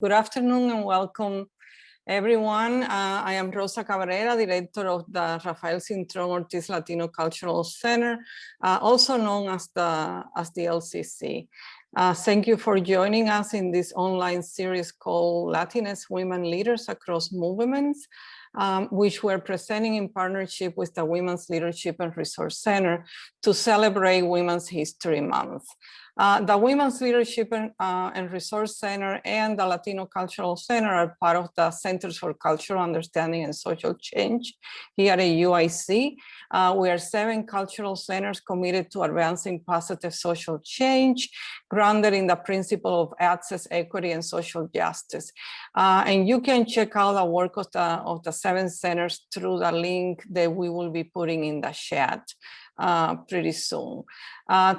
Good afternoon and welcome everyone. I am Rosa Cabrera, Director of the Rafael Cintrón Ortiz Latino Cultural Center, also known as the LCC. Thank you for joining us in this online series called Latinx Women Leaders Across Movements, which we're presenting in partnership with the Women's Leadership and Resource Center to celebrate Women's History Month. The Women's Leadership and Resource Center and the Latino Cultural Center are part of the Centers for Cultural Understanding and Social Change here at UIC. We are 7 cultural centers committed to advancing positive social change, grounded in the principle of access, equity, and social justice. And you can check out the work of the 7 centers through the link that we will be putting in the chat pretty soon.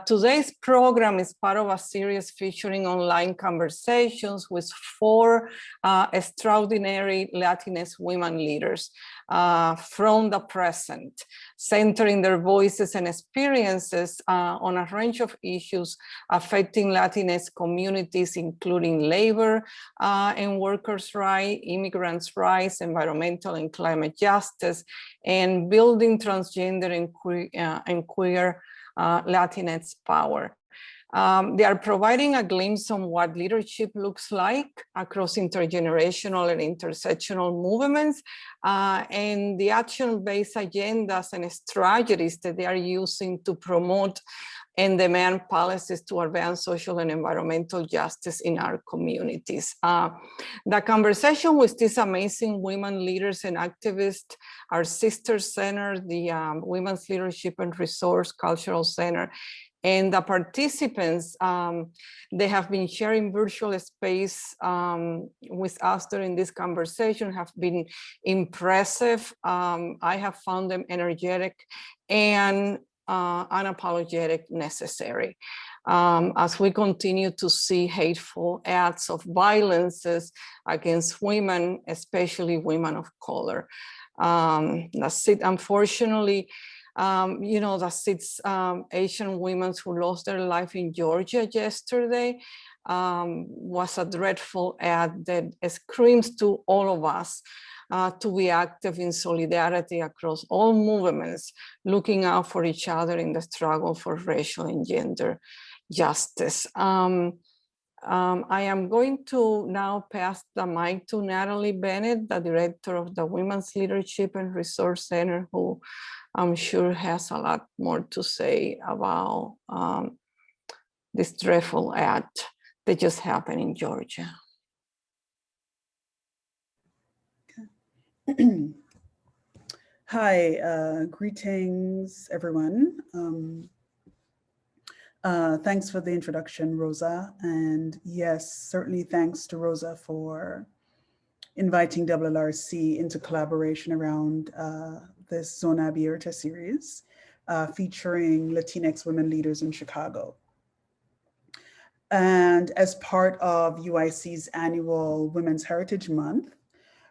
Today's program is part of a series featuring online conversations with 4 extraordinary Latinx women leaders from the present, centering their voices and experiences on a range of issues affecting Latinx communities, including labor and workers' rights, immigrants' rights, environmental and climate justice, and building transgender and queer Latinx power. They are providing a glimpse on what leadership looks like across intergenerational and intersectional movements and the action-based agendas and strategies that they are using to promote and demand policies to advance social and environmental justice in our communities. The conversation with these amazing women leaders and activists, our sister center, the Women's Leadership and Resource Cultural Center, and the participants, they have been sharing virtual space with us during this conversation, have been impressive. I have found them energetic and unapologetic necessary. As we continue to see hateful acts of violences against women, especially women of color. That's it. Unfortunately, you know, the 6 Asian women who lost their life in Georgia yesterday was a dreadful act that screams to all of us to be active in solidarity across all movements, looking out for each other in the struggle for racial and gender justice. I am going to now pass the mic to Natalie Bennett, the Director of the Women's Leadership and Resource Center, who I'm sure has a lot more to say about this dreadful act that just happened in Georgia. Hi, greetings, everyone. Thanks for the introduction, Rosa. And yes, certainly thanks to Rosa for inviting WLRC into collaboration around this Zona Abierta series featuring Latinx women leaders in Chicago. And as part of UIC's annual Women's Heritage Month,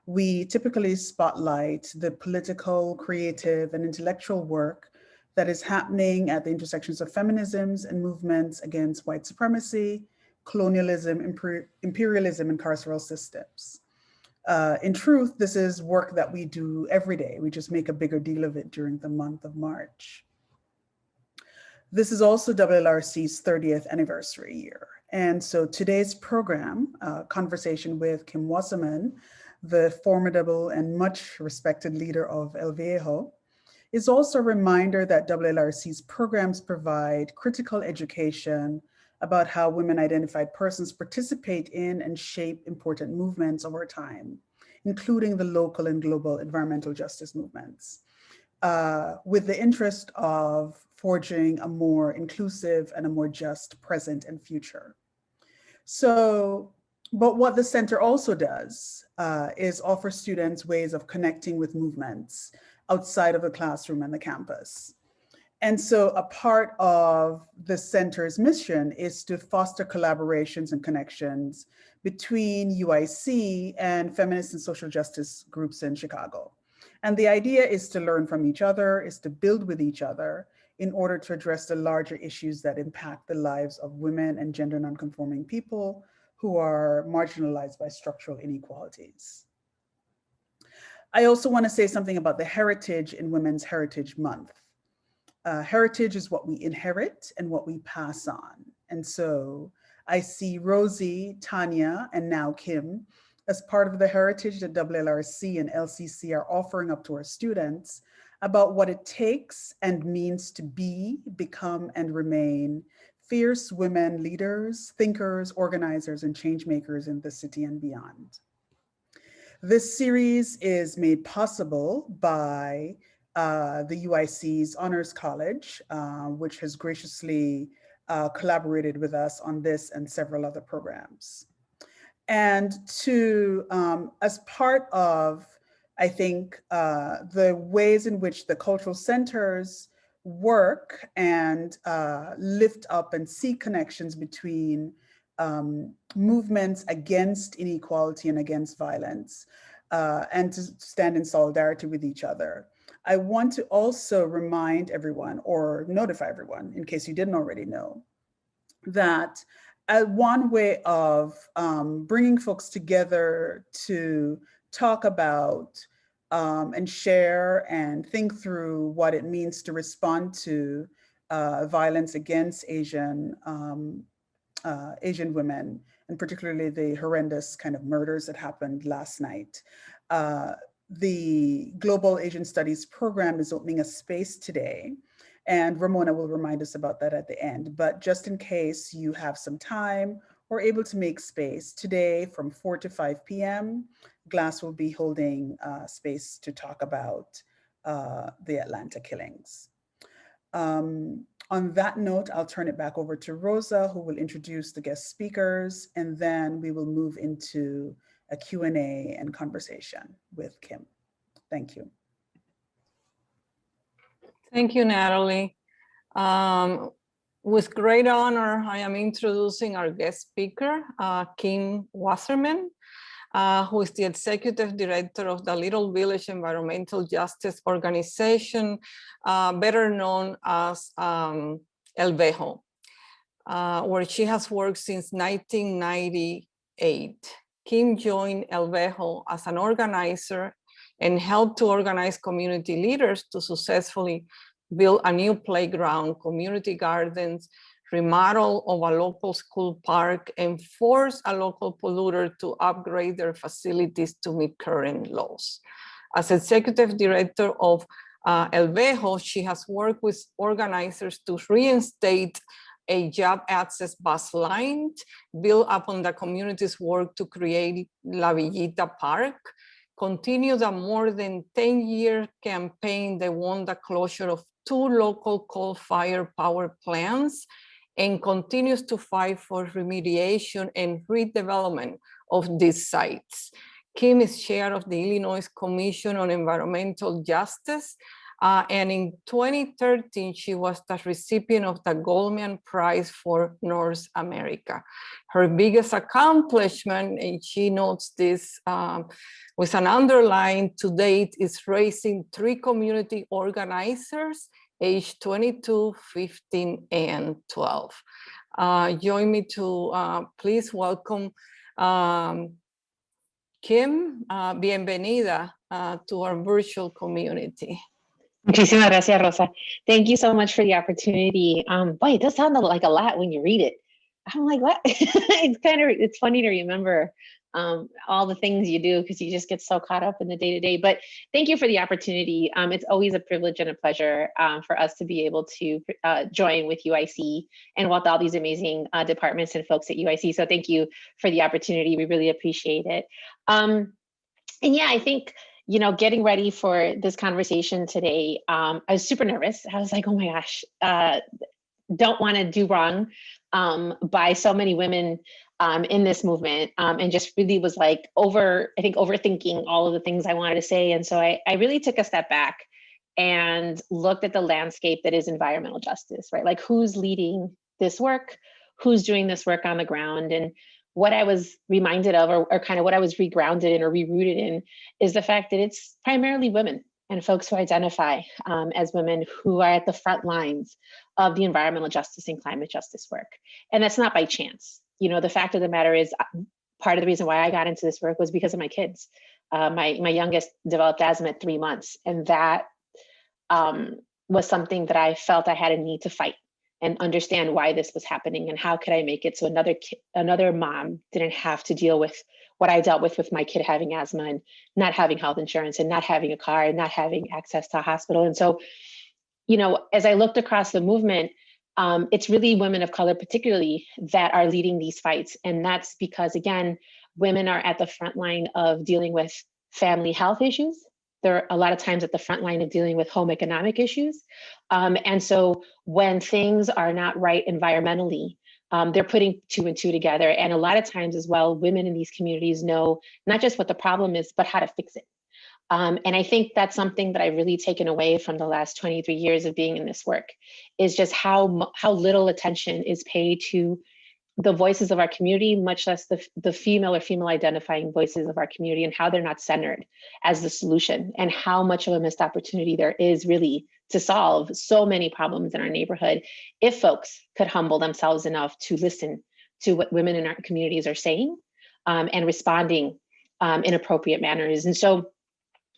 we typically spotlight the political, creative, and intellectual work that is happening at the intersections of feminisms and movements against white supremacy, colonialism, imperialism, and carceral systems. In truth, this is work that we do every day. We just make a bigger deal of it during the month of March. This is also WLRC's 30th anniversary year. And so today's program, conversation with Kim Wasserman, the formidable and much respected leader of LVEJO, is also a reminder that WLRC's programs provide critical education about how women identified persons participate in and shape important movements over time, including the local and global environmental justice movements, with the interest of forging a more inclusive and a more just present and future. So, but what the center also does is offer students ways of connecting with movements outside of the classroom and the campus. And so a part of the center's mission is to foster collaborations and connections between UIC and feminist and social justice groups in Chicago. And the idea is to learn from each other, is to build with each other in order to address the larger issues that impact the lives of women and gender nonconforming people, who are marginalized by structural inequalities. I also want to say something about the heritage in Women's Heritage Month. Heritage is what we inherit and what we pass on. And so I see Rosie, Tanya, and now Kim as part of the heritage that WLRC and LCC are offering up to our students about what it takes and means to be, become, and remain fierce women leaders, thinkers, organizers, and change makers in the city and beyond. This series is made possible by the UIC's Honors College, which has graciously collaborated with us on this and several other programs. And to, as part of, I think, the ways in which the cultural centers work and lift up and see connections between movements against inequality and against violence, and to stand in solidarity with each other. I want to also remind everyone, or notify everyone, in case you didn't already know, that one way of bringing folks together to talk about and share and think through what it means to respond to violence against Asian women, and particularly the horrendous kind of murders that happened last night. The Global Asian Studies program is opening a space today, and Ramona will remind us about that at the end. But just in case you have some time or able to make space, today from 4 to 5 p.m., GLASS will be holding space to talk about the Atlanta killings. On that note, I'll turn it back over to Rosa, who will introduce the guest speakers, and then we will move into a Q&A and conversation with Kim. Thank you. Thank you, Natalie. With great honor, I am introducing our guest speaker, Kimberly Wasserman, who is the Executive Director of the Little Village Environmental Justice Organization, better known as LVEJO, where she has worked since 1998. Kim joined LVEJO as an organizer and helped to organize community leaders to successfully build a new playground, community gardens, remodel of a local school park, and force a local polluter to upgrade their facilities to meet current laws. As Executive Director of LVEJO, she has worked with organizers to reinstate a job access bus line, build upon the community's work to create La Villita Park, continue the more than 10-year campaign that won the closure of 2 local coal-fired power plants, and continues to fight for remediation and redevelopment of these sites. Kim is chair of the Illinois Commission on Environmental Justice, and in 2013, she was the recipient of the Goldman Prize for North America. Her biggest accomplishment, and she notes this with an underline to date, is raising 3 community organizers age 22, 15, and 12. Join me to please welcome Kim. Bienvenida to our virtual community. Muchísimas gracias, Rosa. Thank you so much for the opportunity. Boy, it does sound like a lot when you read it. I'm like, what? It's funny to remember all the things you do because you just get so caught up in the day-to-day. But thank you for the opportunity. It's always a privilege and a pleasure for us to be able to join with UIC and with all these amazing departments and folks at UIC. So thank you for the opportunity. We really appreciate it. And yeah, I think, you know, getting ready for this conversation today, I was super nervous. I was like, oh my gosh, don't want to do wrong by so many women in this movement, and just really was like overthinking all of the things I wanted to say. And so I really took a step back and looked at the landscape that is environmental justice, right? Like who's leading this work, who's doing this work on the ground. And what I was reminded of, or kind of what I was regrounded in or rerooted in, is the fact that it's primarily women and folks who identify as women who are at the front lines of the environmental justice and climate justice work. And that's not by chance. the fact of the matter is, part of the reason why I got into this work was because of my kids. My youngest developed asthma at 3 months, and that was something that I felt I had a need to fight and understand why this was happening and how could I make it so another mom didn't have to deal with what I dealt with my kid having asthma and not having health insurance and not having a car and not having access to a hospital. And so, as I looked across the movement, it's really women of color particularly that are leading these fights. And that's because, again, women are at the front line of dealing with family health issues. They're a lot of times at the front line of dealing with home economic issues. And so when things are not right environmentally, they're putting 2 and 2 together. And a lot of times as well, women in these communities know not just what the problem is, but how to fix it. And I think that's something that I've really taken away from the last 23 years of being in this work, is just how little attention is paid to the voices of our community, much less the female or female identifying voices of our community, and how they're not centered as the solution, and how much of a missed opportunity there is really to solve so many problems in our neighborhood if folks could humble themselves enough to listen to what women in our communities are saying and responding in appropriate manners. And so,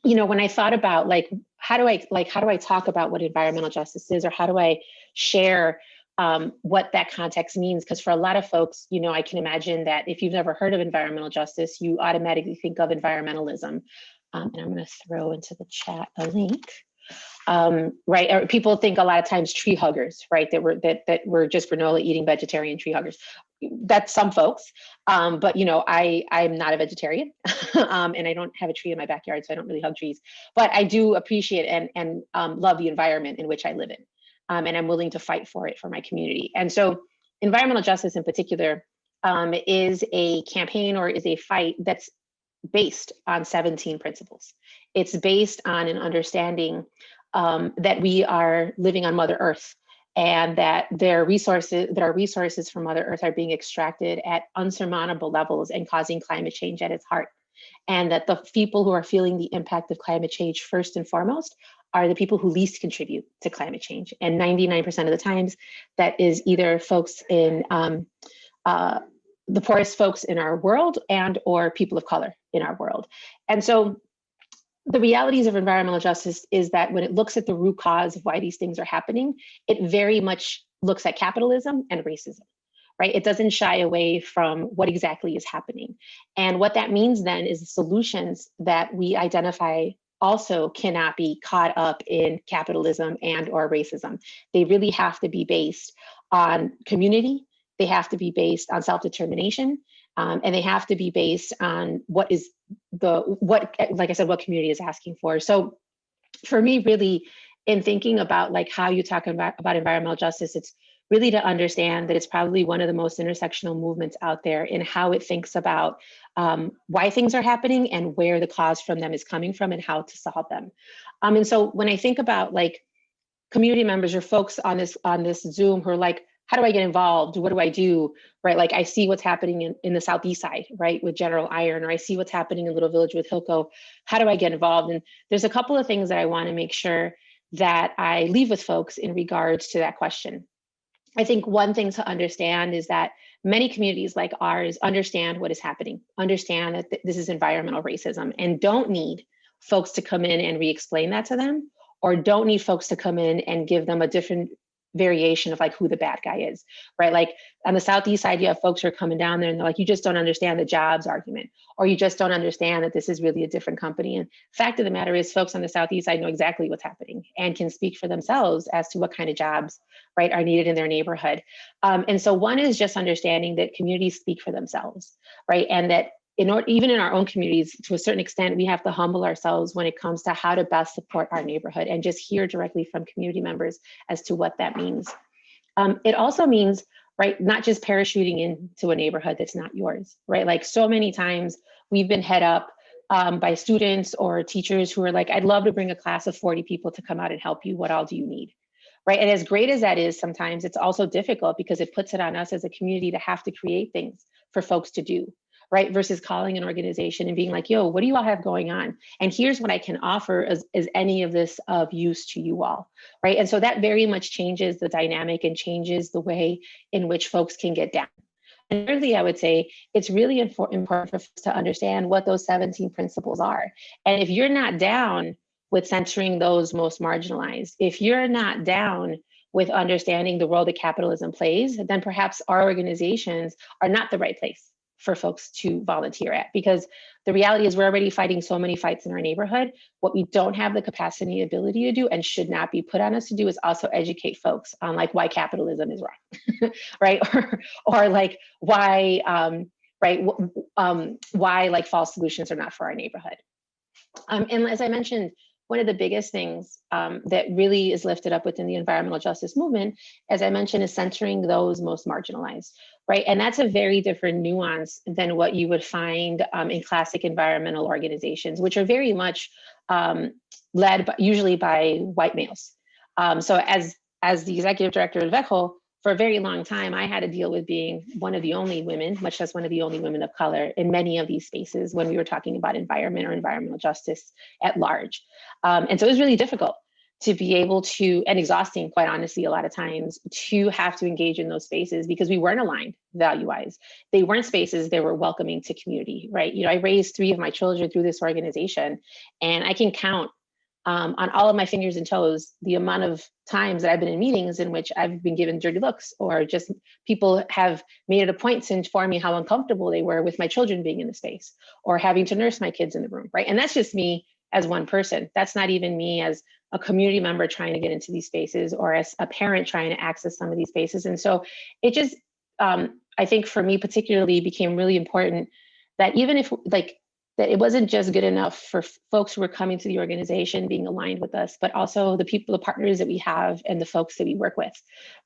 when I thought about how do I talk about what environmental justice is, or how do I share what that context means? Because for a lot of folks, I can imagine that if you've never heard of environmental justice, you automatically think of environmentalism. And I'm going to throw into the chat a link. Right, or people think a lot of times tree huggers, right? That we're just granola eating vegetarian tree huggers. That's some folks, but I'm not a vegetarian, and I don't have a tree in my backyard, so I don't really hug trees. But I do appreciate and love the environment in which I live in, and I'm willing to fight for it for my community. And so, environmental justice in particular is a campaign or is a fight that's based on 17 principles. It's based on an understanding that we are living on Mother Earth, and that our resources from Mother Earth are being extracted at unsurmountable levels and causing climate change at its heart. And that the people who are feeling the impact of climate change first and foremost are the people who least contribute to climate change. And 99% of the times, that is either folks in the poorest folks in our world and or people of color in our world. And so the realities of environmental justice is that when it looks at the root cause of why these things are happening, it very much looks at capitalism and racism, right? It doesn't shy away from what exactly is happening. And what that means then is the solutions that we identify also cannot be caught up in capitalism and or racism. They really have to be based on community. They have to be based on self-determination. And they have to be based on what community is asking for. So for me, really, in thinking about how you talk about environmental justice, it's really to understand that it's probably one of the most intersectional movements out there in how it thinks about why things are happening and where the cause from them is coming from and how to solve them. And so when I think about community members or folks on this Zoom who are like, how do I get involved? What do I do? Right? I see what's happening in the Southeast side, right, with General Iron, or I see what's happening in Little Village with Hilco. How do I get involved? And there's a couple of things that I want to make sure that I leave with folks in regards to that question. I think one thing to understand is that many communities like ours understand what is happening, understand that this is environmental racism, and don't need folks to come in and re-explain that to them, or don't need folks to come in and give them a different variation of who the bad guy is, right? On the Southeast side, you have folks who are coming down there and they're like, you just don't understand the jobs argument, or you just don't understand that this is really a different company. And fact of the matter is, folks on the Southeast side know exactly what's happening and can speak for themselves as to what kind of jobs, right, are needed in their neighborhood. And so one is just understanding that communities speak for themselves, right? And that even in our own communities, to a certain extent, we have to humble ourselves when it comes to how to best support our neighborhood and just hear directly from community members as to what that means. It also means, right, not just parachuting into a neighborhood that's not yours, right? So many times we've been head up by students or teachers who are like, I'd love to bring a class of 40 people to come out and help you. What all do you need? Right. And as great as that is, sometimes it's also difficult because it puts it on us as a community to have to create things for folks to do. Right, versus calling an organization and being like, yo, what do you all have going on? And here's what I can offer as any of this of use to you all, right? And so that very much changes the dynamic and changes the way in which folks can get down. And thirdly, I would say it's really important for us to understand what those 17 principles are. And if you're not down with centering those most marginalized, if you're not down with understanding the role that capitalism plays, then perhaps our organizations are not the right place for folks to volunteer at, because the reality is we're already fighting so many fights in our neighborhood. What we don't have the capacity, ability to do, and should not be put on us to do, is also educate folks on like why capitalism is wrong, right? Or like why, why like false solutions are not for our neighborhood. And as I mentioned, one of the biggest things that really is lifted up within the environmental justice movement, as I mentioned, is centering those most marginalized, right? And that's a very different nuance than what you would find in classic environmental organizations, which are very much led usually by white males. So as the executive director of LVEJO, for a very long time, I had to deal with being one of the only women, much less one of the only women of color, in many of these spaces when we were talking about environment or environmental justice at large. And so it was really difficult to be able to, and exhausting, quite honestly, a lot of times, to have to engage in those spaces because we weren't aligned value-wise. They weren't spaces that were welcoming to community, right? You know, I raised 3 of my children through this organization, and I can count on all of my fingers and toes the amount of times that I've been in meetings in which I've been given dirty looks, or just people have made it a point to inform me how uncomfortable they were with my children being in the space, or having to nurse my kids in the room, right? And that's just me as one person. That's not even me as a community member trying to get into these spaces, or as a parent trying to access some of these spaces. And so it just, I think for me particularly, became really important that even if that it wasn't just good enough for folks who were coming to the organization being aligned with us, but also the people, the partners that we have and the folks that we work with,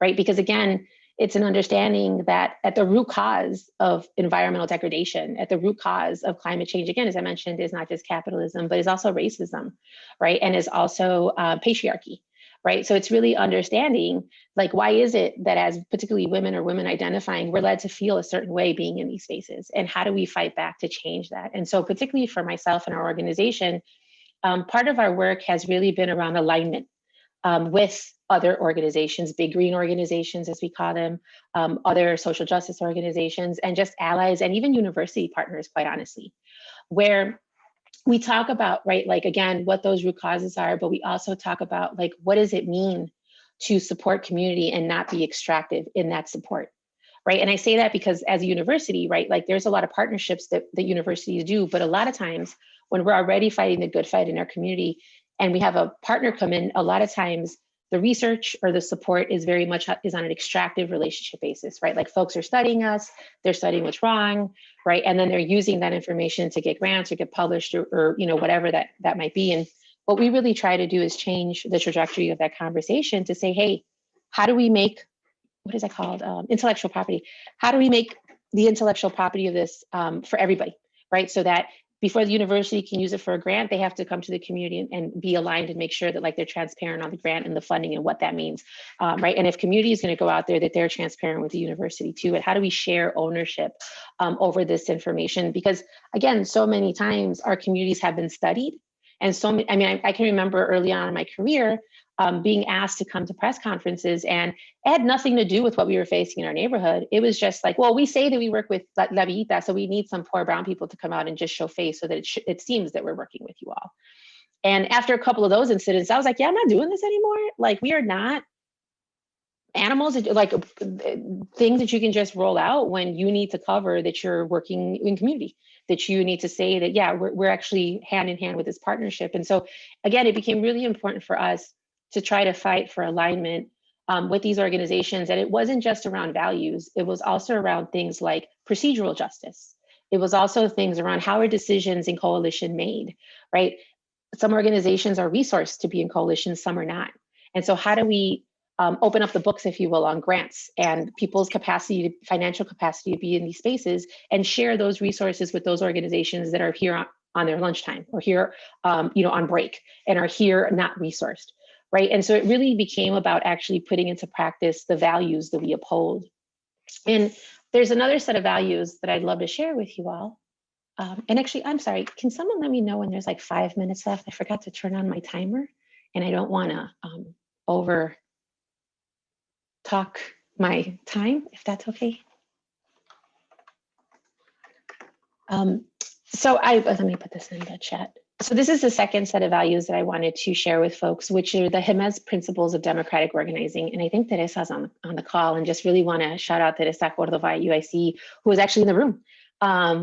right? Because again, it's an understanding that at the root cause of environmental degradation, at the root cause of climate change, again, as I mentioned, is not just capitalism, but is also racism, right? And is also patriarchy, right? So it's really understanding, like, why is it that as particularly women or women identifying, we're led to feel a certain way being in these spaces, and how do we fight back to change that? And so particularly for myself and our organization, part of our work has really been around alignment with other organizations, big green organizations, as we call them, other social justice organizations, and just allies, and even university partners, quite honestly, where we talk about, right, like, again, what those root causes are, but we also talk about, like, what does it mean to support community and not be extractive in that support, right? And I say that because as a university, right, like, there's a lot of partnerships that universities do, but a lot of times when we're already fighting the good fight in our community and we have a partner come in, a lot of times the research or the support is very much is on an extractive relationship basis, right? Like, folks are studying us, they're studying what's wrong, right? And then they're using that information to get grants or get published, or you know, whatever that might be. And what we really try to do is change the trajectory of that conversation to say, hey, how do we make, what is that called? Intellectual property. How do we make the intellectual property of this for everybody, right? So that before the university can use it for a grant, they have to come to the community and be aligned and make sure that, like, they're transparent on the grant and the funding and what that means, right? And if community is going to go out there, that they're transparent with the university too. And how do we share ownership over this information? Because again, so many times our communities have been studied, and so many, I mean, I can remember early on in my career being asked to come to press conferences, and it had nothing to do with what we were facing in our neighborhood. It was just like, well, we say that we work with LVEJO, so we need some poor brown people to come out and just show face so that it seems that we're working with you all. And after a couple of those incidents, I was like, yeah, I'm not doing this anymore. Like, we are not animals, like things that you can just roll out when you need to cover that you're working in community, that you need to say that, yeah, we're actually hand in hand with this partnership. And so again, it became really important for us to try to fight for alignment with these organizations. And it wasn't just around values, it was also around things like procedural justice. It was also things around how are decisions in coalition made, right? Some organizations are resourced to be in coalition, some are not. And so how do we open up the books, if you will, on grants and people's capacity, financial capacity to be in these spaces, and share those resources with those organizations that are here on their lunchtime, or here on break, and are here not resourced, right? And so it really became about actually putting into practice the values that we uphold. And there's another set of values that I'd love to share with you all. And actually, I'm sorry, can someone let me know when there's like 5 minutes left? I forgot to turn on my timer, and I don't want to over talk my time, if that's okay. Let me put this in the chat. So this is the second set of values that I wanted to share with folks, which are the Hima's principles of democratic organizing. And I think Teresa's on the call, and just really want to shout out Teresa Cordova at UIC, who was actually in the room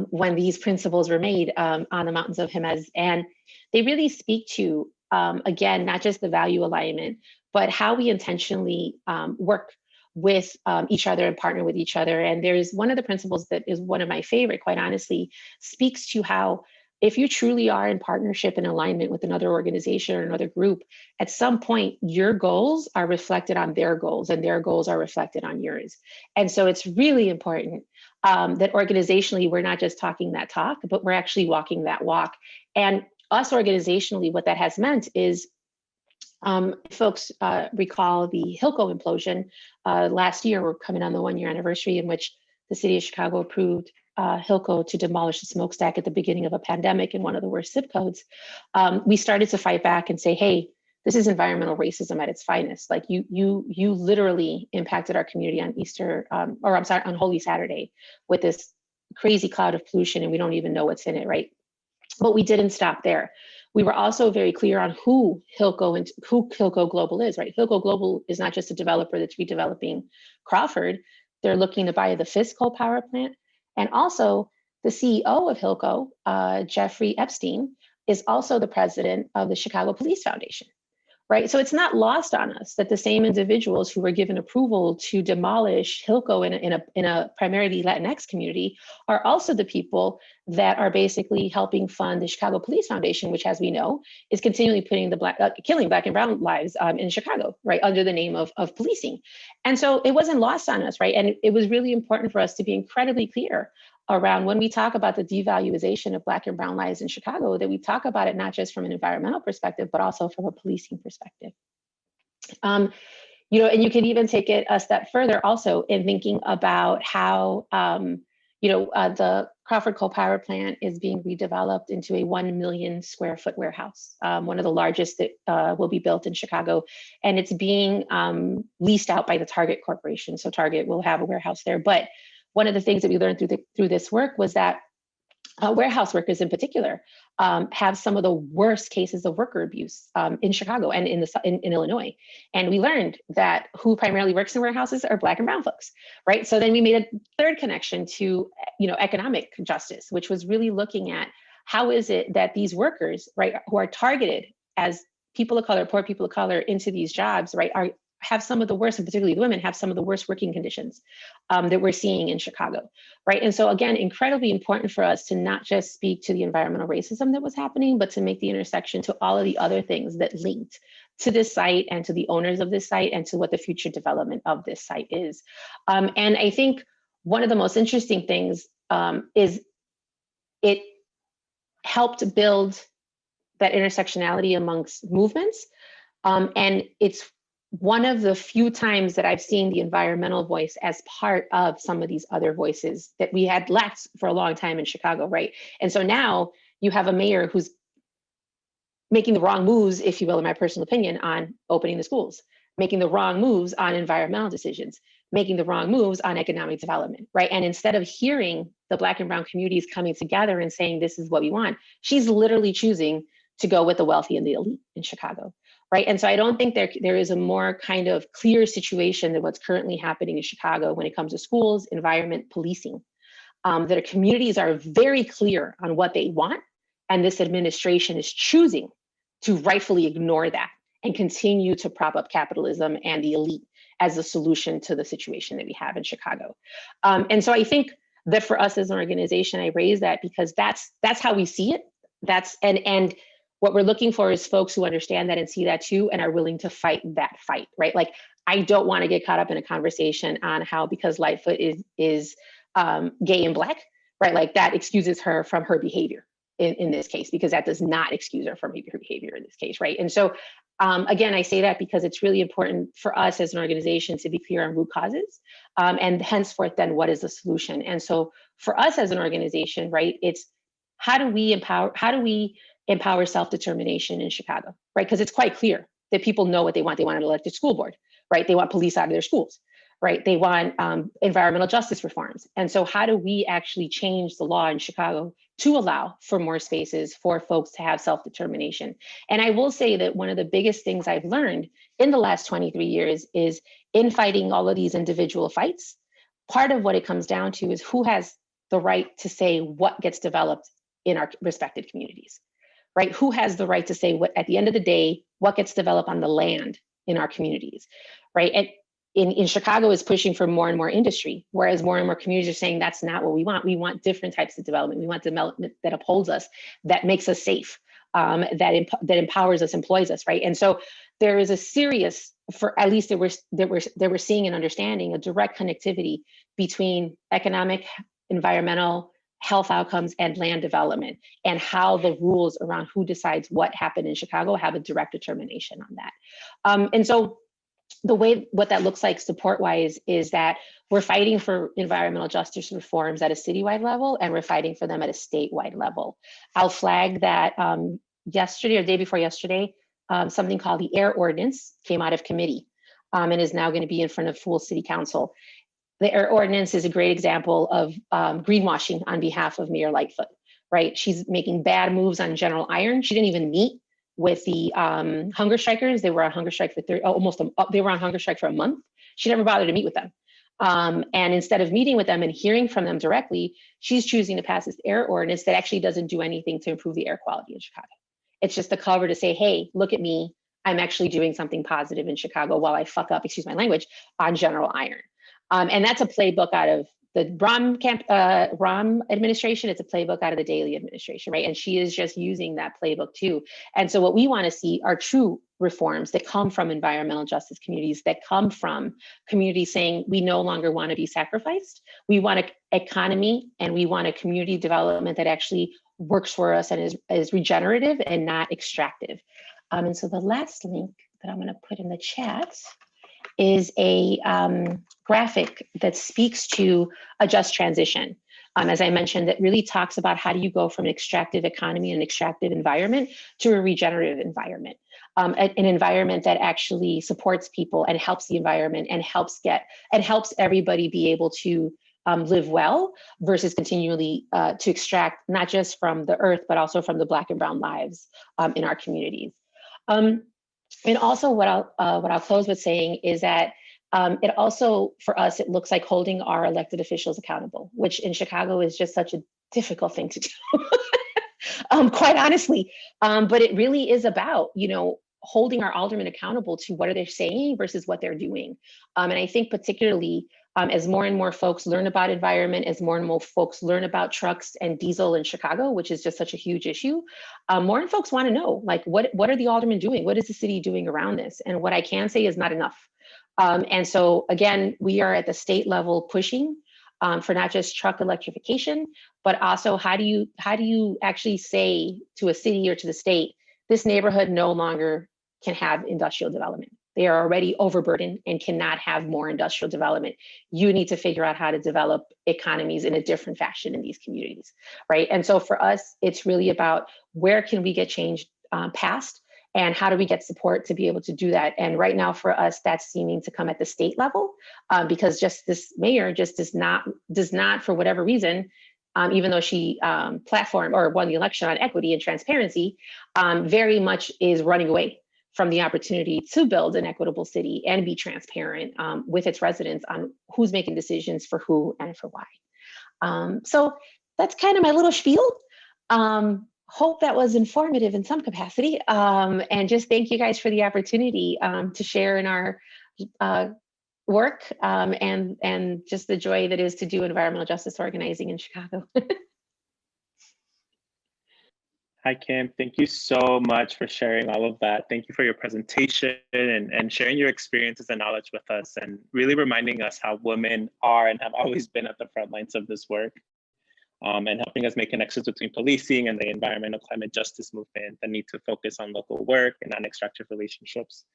when these principles were made on the mountains of Hima's. And they really speak to, again, not just the value alignment, but how we intentionally work with each other and partner with each other. And there's one of the principles that is one of my favorite, quite honestly, speaks to how if you truly are in partnership and alignment with another organization or another group, at some point, your goals are reflected on their goals and their goals are reflected on yours. And so it's really important that organizationally, we're not just talking that talk, but we're actually walking that walk. And us organizationally, what that has meant is, folks recall the Hilco implosion last year. We're coming on the 1-year anniversary in which the city of Chicago approved Hilco to demolish the smokestack at the beginning of a pandemic in one of the worst zip codes. We started to fight back and say, hey, this is environmental racism at its finest. Like you literally impacted our community on on Holy Saturday with this crazy cloud of pollution, and we don't even know what's in it, right? But we didn't stop there. We were also very clear on who Hilco Global is, right? Hilco Global is not just a developer that's redeveloping Crawford. They're looking to buy the Fisk coal power plant. And also the CEO of Hilco, Jeffrey Epstein, is also the president of the Chicago Police Foundation, right? So it's not lost on us that the same individuals who were given approval to demolish Hilco in a primarily Latinx community are also the people that are basically helping fund the Chicago Police Foundation, which, as we know, is continually putting killing Black and brown lives in Chicago, right, under the name of policing. And so it wasn't lost on us, right? And it was really important for us to be incredibly clear around when we talk about the devaluation of Black and brown lives in Chicago, that we talk about it not just from an environmental perspective, but also from a policing perspective. And you can even take it a step further also in thinking about how, the Crawford coal power plant is being redeveloped into a 1 million square foot warehouse, one of the largest that will be built in Chicago. And it's being leased out by the Target Corporation. So Target will have a warehouse there. But one of the things that we learned through this work was that warehouse workers in particular have some of the worst cases of worker abuse in Chicago and in Illinois. And we learned that who primarily works in warehouses are Black and brown folks, right? So then we made a third connection to economic justice, which was really looking at how is it that these workers, right, who are targeted as people of color, poor people of color into these jobs, right, have some of the worst, and particularly women have some of the worst working conditions that we're seeing in Chicago, right? And so again, incredibly important for us to not just speak to the environmental racism that was happening, but to make the intersection to all of the other things that linked to this site and to the owners of this site and to what the future development of this site is. And I think one of the most interesting things is it helped build that intersectionality amongst movements. And it's one of the few times that I've seen the environmental voice as part of some of these other voices that we had lacked for a long time in Chicago, right? And so now you have a mayor who's making the wrong moves, if you will, in my personal opinion, on opening the schools, making the wrong moves on environmental decisions, making the wrong moves on economic development, right? And instead of hearing the Black and brown communities coming together and saying, this is what we want, she's literally choosing to go with the wealthy and the elite in Chicago. Right. And so I don't think there is a more kind of clear situation than what's currently happening in Chicago when it comes to schools, environment, policing, that our communities are very clear on what they want. And this administration is choosing to rightfully ignore that and continue to prop up capitalism and the elite as a solution to the situation that we have in Chicago. And so I think that for us as an organization, I raise that because that's how we see it. And what we're looking for is folks who understand that and see that too, and are willing to fight that fight, right? Like, I don't want to get caught up in a conversation on how because Lightfoot is gay and Black, right? Like that excuses her from her behavior in this case, because that does not excuse her from her behavior in this case, right? And so, again, I say that because it's really important for us as an organization to be clear on root causes, and henceforth, then what is the solution? And so for us as an organization, right, it's how do we empower self-determination in Chicago, right? Because it's quite clear that people know what they want. They want an elected school board, right? They want police out of their schools, right? They want environmental justice reforms. And so how do we actually change the law in Chicago to allow for more spaces for folks to have self-determination? And I will say that one of the biggest things I've learned in the last 23 years is in fighting all of these individual fights, part of what it comes down to is who has the right to say what gets developed in our respective communities, right? Who has the right to say what, at the end of the day, what gets developed on the land in our communities, right? And in Chicago is pushing for more and more industry, whereas more and more communities are saying that's not what we want. We want different types of development. We want development that upholds us, that makes us safe, that empowers us, employs us, right? And so there is a serious, for at least that we're seeing and understanding, a direct connectivity between economic, environmental, health outcomes, and land development, and how the rules around who decides what happened in Chicago have a direct determination on that. And so the way what that looks like support-wise is that we're fighting for environmental justice reforms at a citywide level, and we're fighting for them at a statewide level. I'll flag that yesterday or day before yesterday, something called the air ordinance came out of committee and is now going to be in front of full city council. The air ordinance is a great example of greenwashing on behalf of Mayor Lightfoot, right? She's making bad moves on General Iron. She didn't even meet with the hunger strikers. They were on hunger strike for they were on hunger strike for a month. She never bothered to meet with them. And instead of meeting with them and hearing from them directly, she's choosing to pass this air ordinance that actually doesn't do anything to improve the air quality in Chicago. It's just a cover to say, hey, look at me. I'm actually doing something positive in Chicago while I fuck up, excuse my language, on General Iron. And that's a playbook out of the Rahm administration. It's a playbook out of the Daley administration, right? And she is just using that playbook too. And so what we want to see are true reforms that come from environmental justice communities, that come from communities saying we no longer want to be sacrificed. We want an economy and we want a community development that actually works for us and is regenerative and not extractive. And so the last link that I'm going to put in the chat is a graphic that speaks to a just transition. As I mentioned, that really talks about how do you go from an extractive economy and an extractive environment to a regenerative environment, an environment that actually supports people and helps the environment and helps everybody be able to live well versus continually to extract not just from the earth, but also from the Black and brown lives in our communities. And also what I'll close with saying is that it also, for us, it looks like holding our elected officials accountable, which in Chicago is just such a difficult thing to do, quite honestly. But it really is about, holding our aldermen accountable to what are they saying versus what they're doing. And I think particularly as more and more folks learn about environment, as more and more folks learn about trucks and diesel in Chicago, which is just such a huge issue, more and folks want to know, like, what are the aldermen doing? What is the city doing around this? And what I can say is not enough. And so again, we are at the state level pushing for not just truck electrification, but also how do you actually say to a city or to the state, this neighborhood no longer can have industrial development. They are already overburdened and cannot have more industrial development. You need to figure out how to develop economies in a different fashion in these communities, right? And so for us, it's really about where can we get change passed and how do we get support to be able to do that? And right now for us, that's seeming to come at the state level because just this mayor just does not for whatever reason, even though she platformed or won the election on equity and transparency, very much is running away from the opportunity to build an equitable city and be transparent with its residents on who's making decisions for who and for why. So that's kind of my little spiel. Hope that was informative in some capacity. And just thank you guys for the opportunity to share in our work and just the joy that is to do environmental justice organizing in Chicago. Hi, Kim. Thank you so much for sharing all of that. Thank you for your presentation and sharing your experiences and knowledge with us and really reminding us how women are and have always been at the front lines of this work and helping us make connections between policing and the environmental climate justice movement, the need to focus on local work and non-extractive relationships.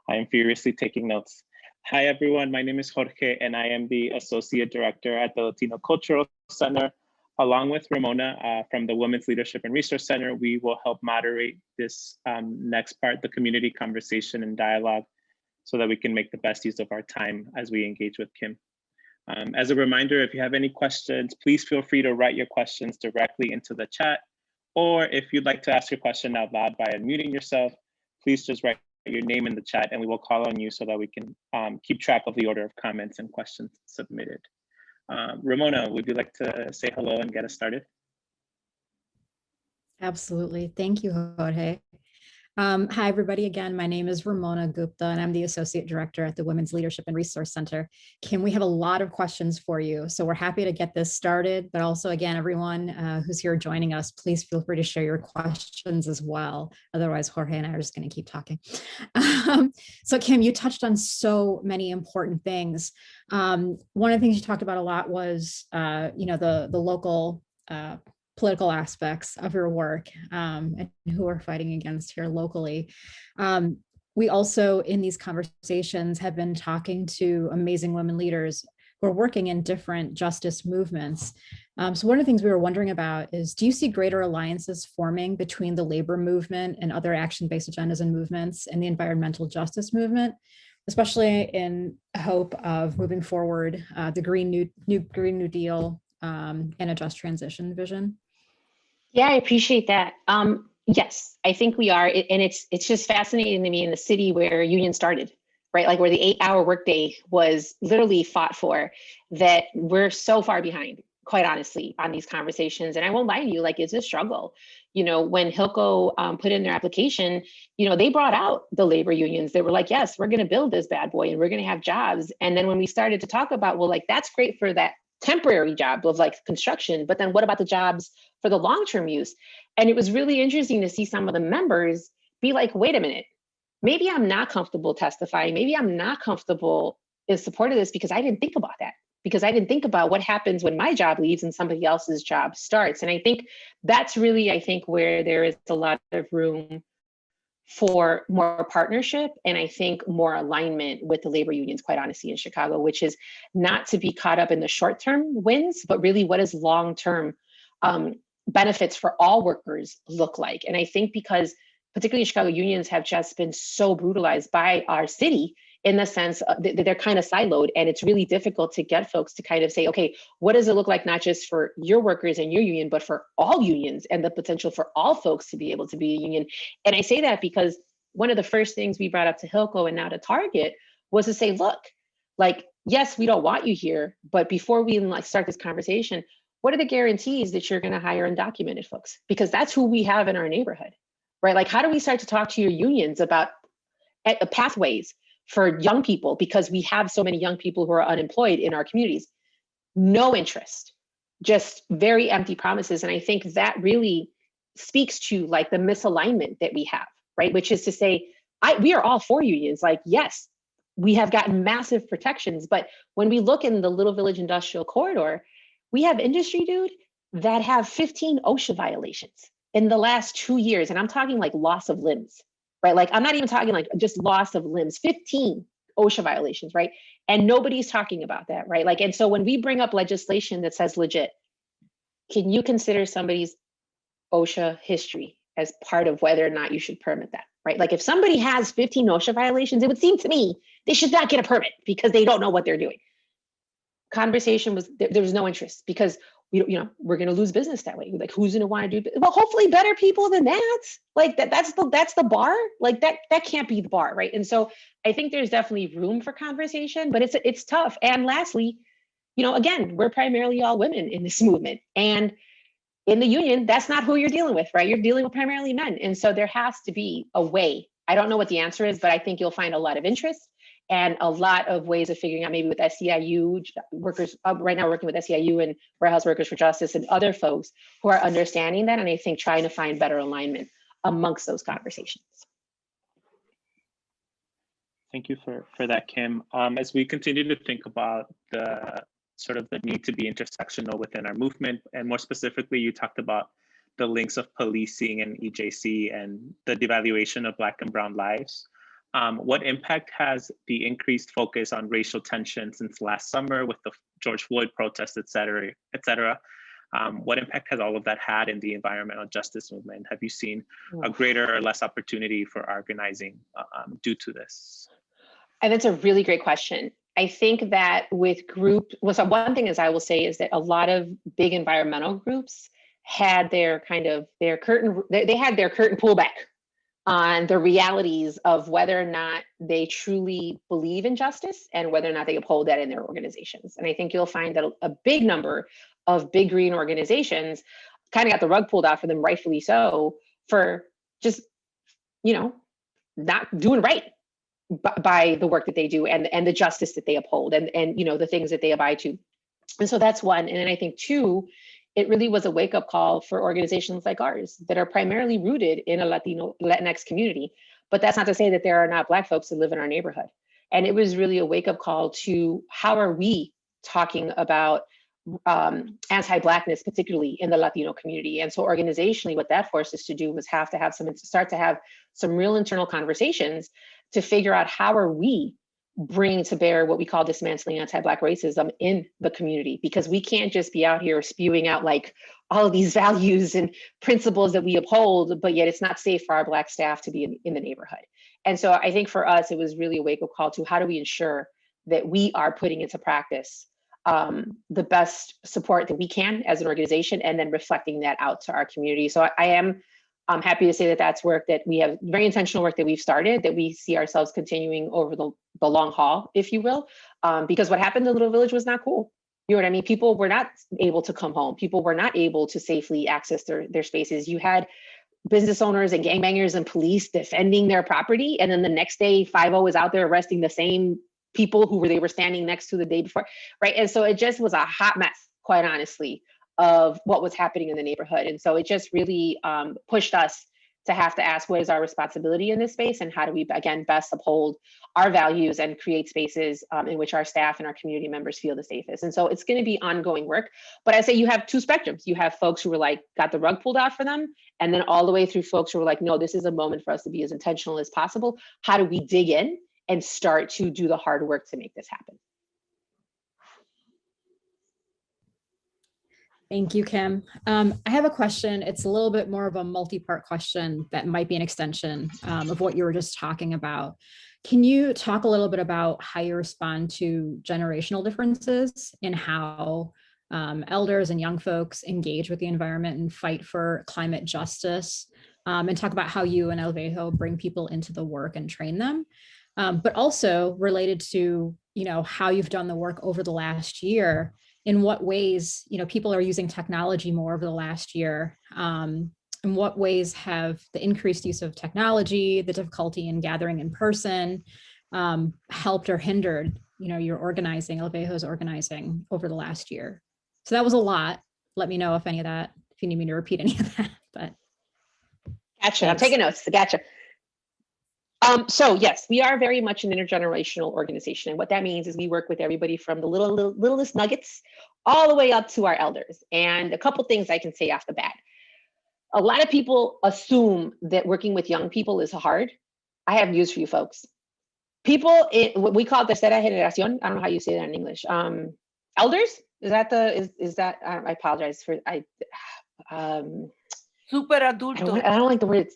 I am furiously taking notes. Hi, everyone. My name is Jorge, and I am the Associate Director at the Latino Cultural Center. Along with Ramona from the Women's Leadership and Resource Center, we will help moderate this next part, the community conversation and dialogue. so that we can make the best use of our time as we engage with Kim. As a reminder, if you have any questions, please feel free to write your questions directly into the chat, or if you'd like to ask your question out loud by unmuting yourself, please just write your name in the chat and we will call on you so that we can keep track of the order of comments and questions submitted. Ramona, would you like to say hello and get us started? Absolutely. Thank you, Jorge. Hi, everybody. Again, my name is Ramona Gupta, and I'm the Associate Director at the Women's Leadership and Resource Center. Kim, we have a lot of questions for you, so we're happy to get this started. But also, again, everyone who's here joining us, please feel free to share your questions as well. Otherwise, Jorge and I are just going to keep talking. So, Kim, you touched on so many important things. One of the things you talked about a lot was, the local political aspects of your work and who we're fighting against here locally. We also, in these conversations, have been talking to amazing women leaders who are working in different justice movements. So one of the things we were wondering about is, do you see greater alliances forming between the labor movement and other action-based agendas and movements and the environmental justice movement, especially in hope of moving forward the Green New Deal and a just transition vision? Yeah, I appreciate that. Yes, I think we are. And it's just fascinating to me in the city where unions started, right? Like where the 8-hour workday was literally fought for, that we're so far behind, quite honestly, on these conversations. And I won't lie to you, like it's a struggle. When Hilco put in their application, they brought out the labor unions. They were like, yes, we're going to build this bad boy and we're going to have jobs. And then when we started to talk about, well, like, that's great for that temporary job of like construction, but then what about the jobs for the long-term use? And it was really interesting to see some of the members be like, wait a minute, maybe I'm not comfortable testifying. Maybe I'm not comfortable in support of this because I didn't think about that. Because I didn't think about what happens when my job leaves and somebody else's job starts. And I think that's really, where there is a lot of room for more partnership and I think more alignment with the labor unions, quite honestly, in Chicago, which is not to be caught up in the short-term wins, but really what is long-term benefits for all workers look like. And I think because particularly in Chicago, unions have just been so brutalized by our city in the sense that they're kind of siloed, and it's really difficult to get folks to kind of say, okay, what does it look like not just for your workers and your union, but for all unions and the potential for all folks to be able to be a union. And I say that because one of the first things we brought up to Hilco and now to Target was to say, look, like, yes, we don't want you here, but before we even start this conversation, what are the guarantees that you're going to hire undocumented folks? Because that's who we have in our neighborhood, right? Like, how do we start to talk to your unions about pathways for young people, because we have so many young people who are unemployed in our communities? No interest, just very empty promises. And I think that really speaks to like the misalignment that we have, right? Which is to say, we are all for unions. Like, yes, we have gotten massive protections, but when we look in the Little Village Industrial Corridor, we have industry, dude, that have 15 OSHA violations in the last 2 years. And I'm talking like loss of limbs. Right? Like, I'm not even talking like just loss of limbs, 15 OSHA violations, right? And nobody's talking about that, right? Like, and so when we bring up legislation that says legit, can you consider somebody's OSHA history as part of whether or not you should permit that, right? Like if somebody has 15 OSHA violations, it would seem to me they should not get a permit because they don't know what they're doing. Conversation was, there was no interest because we're going to lose business that way. Like, who's going to want to do? Well, hopefully better people than that. Like that's the bar. Like that can't be the bar, right? And so I think there's definitely room for conversation, but it's tough. And lastly, again, we're primarily all women in this movement, and in the union, that's not who you're dealing with, right? You're dealing with primarily men, and so there has to be a way. I don't know what the answer is, but I think you'll find a lot of interest and a lot of ways of figuring out, maybe with SEIU workers, right now working with SEIU and Warehouse Workers for Justice and other folks who are understanding that, and I think trying to find better alignment amongst those conversations. Thank you for that, Kim. As we continue to think about the sort of the need to be intersectional within our movement, and more specifically, you talked about the links of policing and EJC and the devaluation of Black and Brown lives. What impact has the increased focus on racial tension since last summer with the George Floyd protests, et cetera, what impact has all of that had in the environmental justice movement? Have you seen a greater or less opportunity for organizing due to this? And that's a really great question. I think that with so one thing is I will say is that a lot of big environmental groups had their curtain pullback on the realities of whether or not they truly believe in justice and whether or not they uphold that in their organizations. And I think you'll find that a big number of big green organizations kind of got the rug pulled out for them, rightfully so, for just, not doing right by the work that they do and the justice that they uphold and the things that they abide to. And so that's one. And then I think two, it really was a wake-up call for organizations like ours that are primarily rooted in a Latinx community. But that's not to say that there are not Black folks that live in our neighborhood. And it was really a wake-up call to how are we talking about anti-Blackness, particularly in the Latino community. And so organizationally, what that forced us to do was start to have some real internal conversations to figure out how are we bringing to bear what we call dismantling anti-Black racism in the community, because we can't just be out here spewing out like all of these values and principles that we uphold, but yet it's not safe for our Black staff to be in the neighborhood. And so I think for us, it was really a wake-up call to how do we ensure that we are putting into practice the best support that we can as an organization, and then reflecting that out to our community. So I'm happy to say that that's work that we have, very intentional work that we've started, that we see ourselves continuing over the long haul, if you will, because what happened in Little Village was not cool. You know what I mean? People were not able to come home. People were not able to safely access their spaces. You had business owners and gangbangers and police defending their property. And then the next day, 5-0 is out there arresting the same people they were standing next to the day before, right? And so it just was a hot mess, quite honestly, of what was happening in the neighborhood. And so it just really pushed us to have to ask, what is our responsibility in this space? And how do we, again, best uphold our values and create spaces in which our staff and our community members feel the safest? And so it's going to be ongoing work. But I say you have two spectrums. You have folks who were like, got the rug pulled out for them. And then all the way through folks who were like, no, this is a moment for us to be as intentional as possible. How do we dig in and start to do the hard work to make this happen? Thank you, Kim. I have a question. It's a little bit more of a multi-part question that might be an extension of what you were just talking about. Can you talk a little bit about how you respond to generational differences in how elders and young folks engage with the environment and fight for climate justice, and talk about how you and LVEJO bring people into the work and train them? But also related to, how you've done the work over the last year, in what ways, people are using technology more over the last year. In what ways have the increased use of technology, the difficulty in gathering in person, helped or hindered, your organizing, LVEJO's organizing over the last year? So that was a lot. Let me know if any of that, if you need me to repeat any of that, but. Gotcha, I'm taking notes, gotcha. So yes, we are very much an intergenerational organization. And what that means is we work with everybody from the littlest nuggets all the way up to our elders. And a couple things I can say off the bat. A lot of people assume that working with young people is hard. I have news for you folks. People, what we call tercera generación, I don't know how you say that in English. Elders, is that I apologize for, Super adulto. I don't like the word.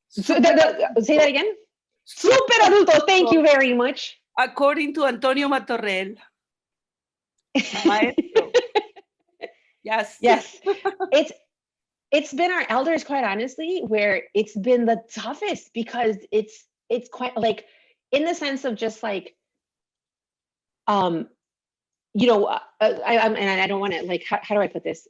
Say that again. Super adulto, thank you very much. According to Antonio Matorrell. Maestro. Yes. Yes. It's been our elders, quite honestly, where it's been the toughest, because it's quite like, in the sense of just like, I don't want to, like, how do I put this?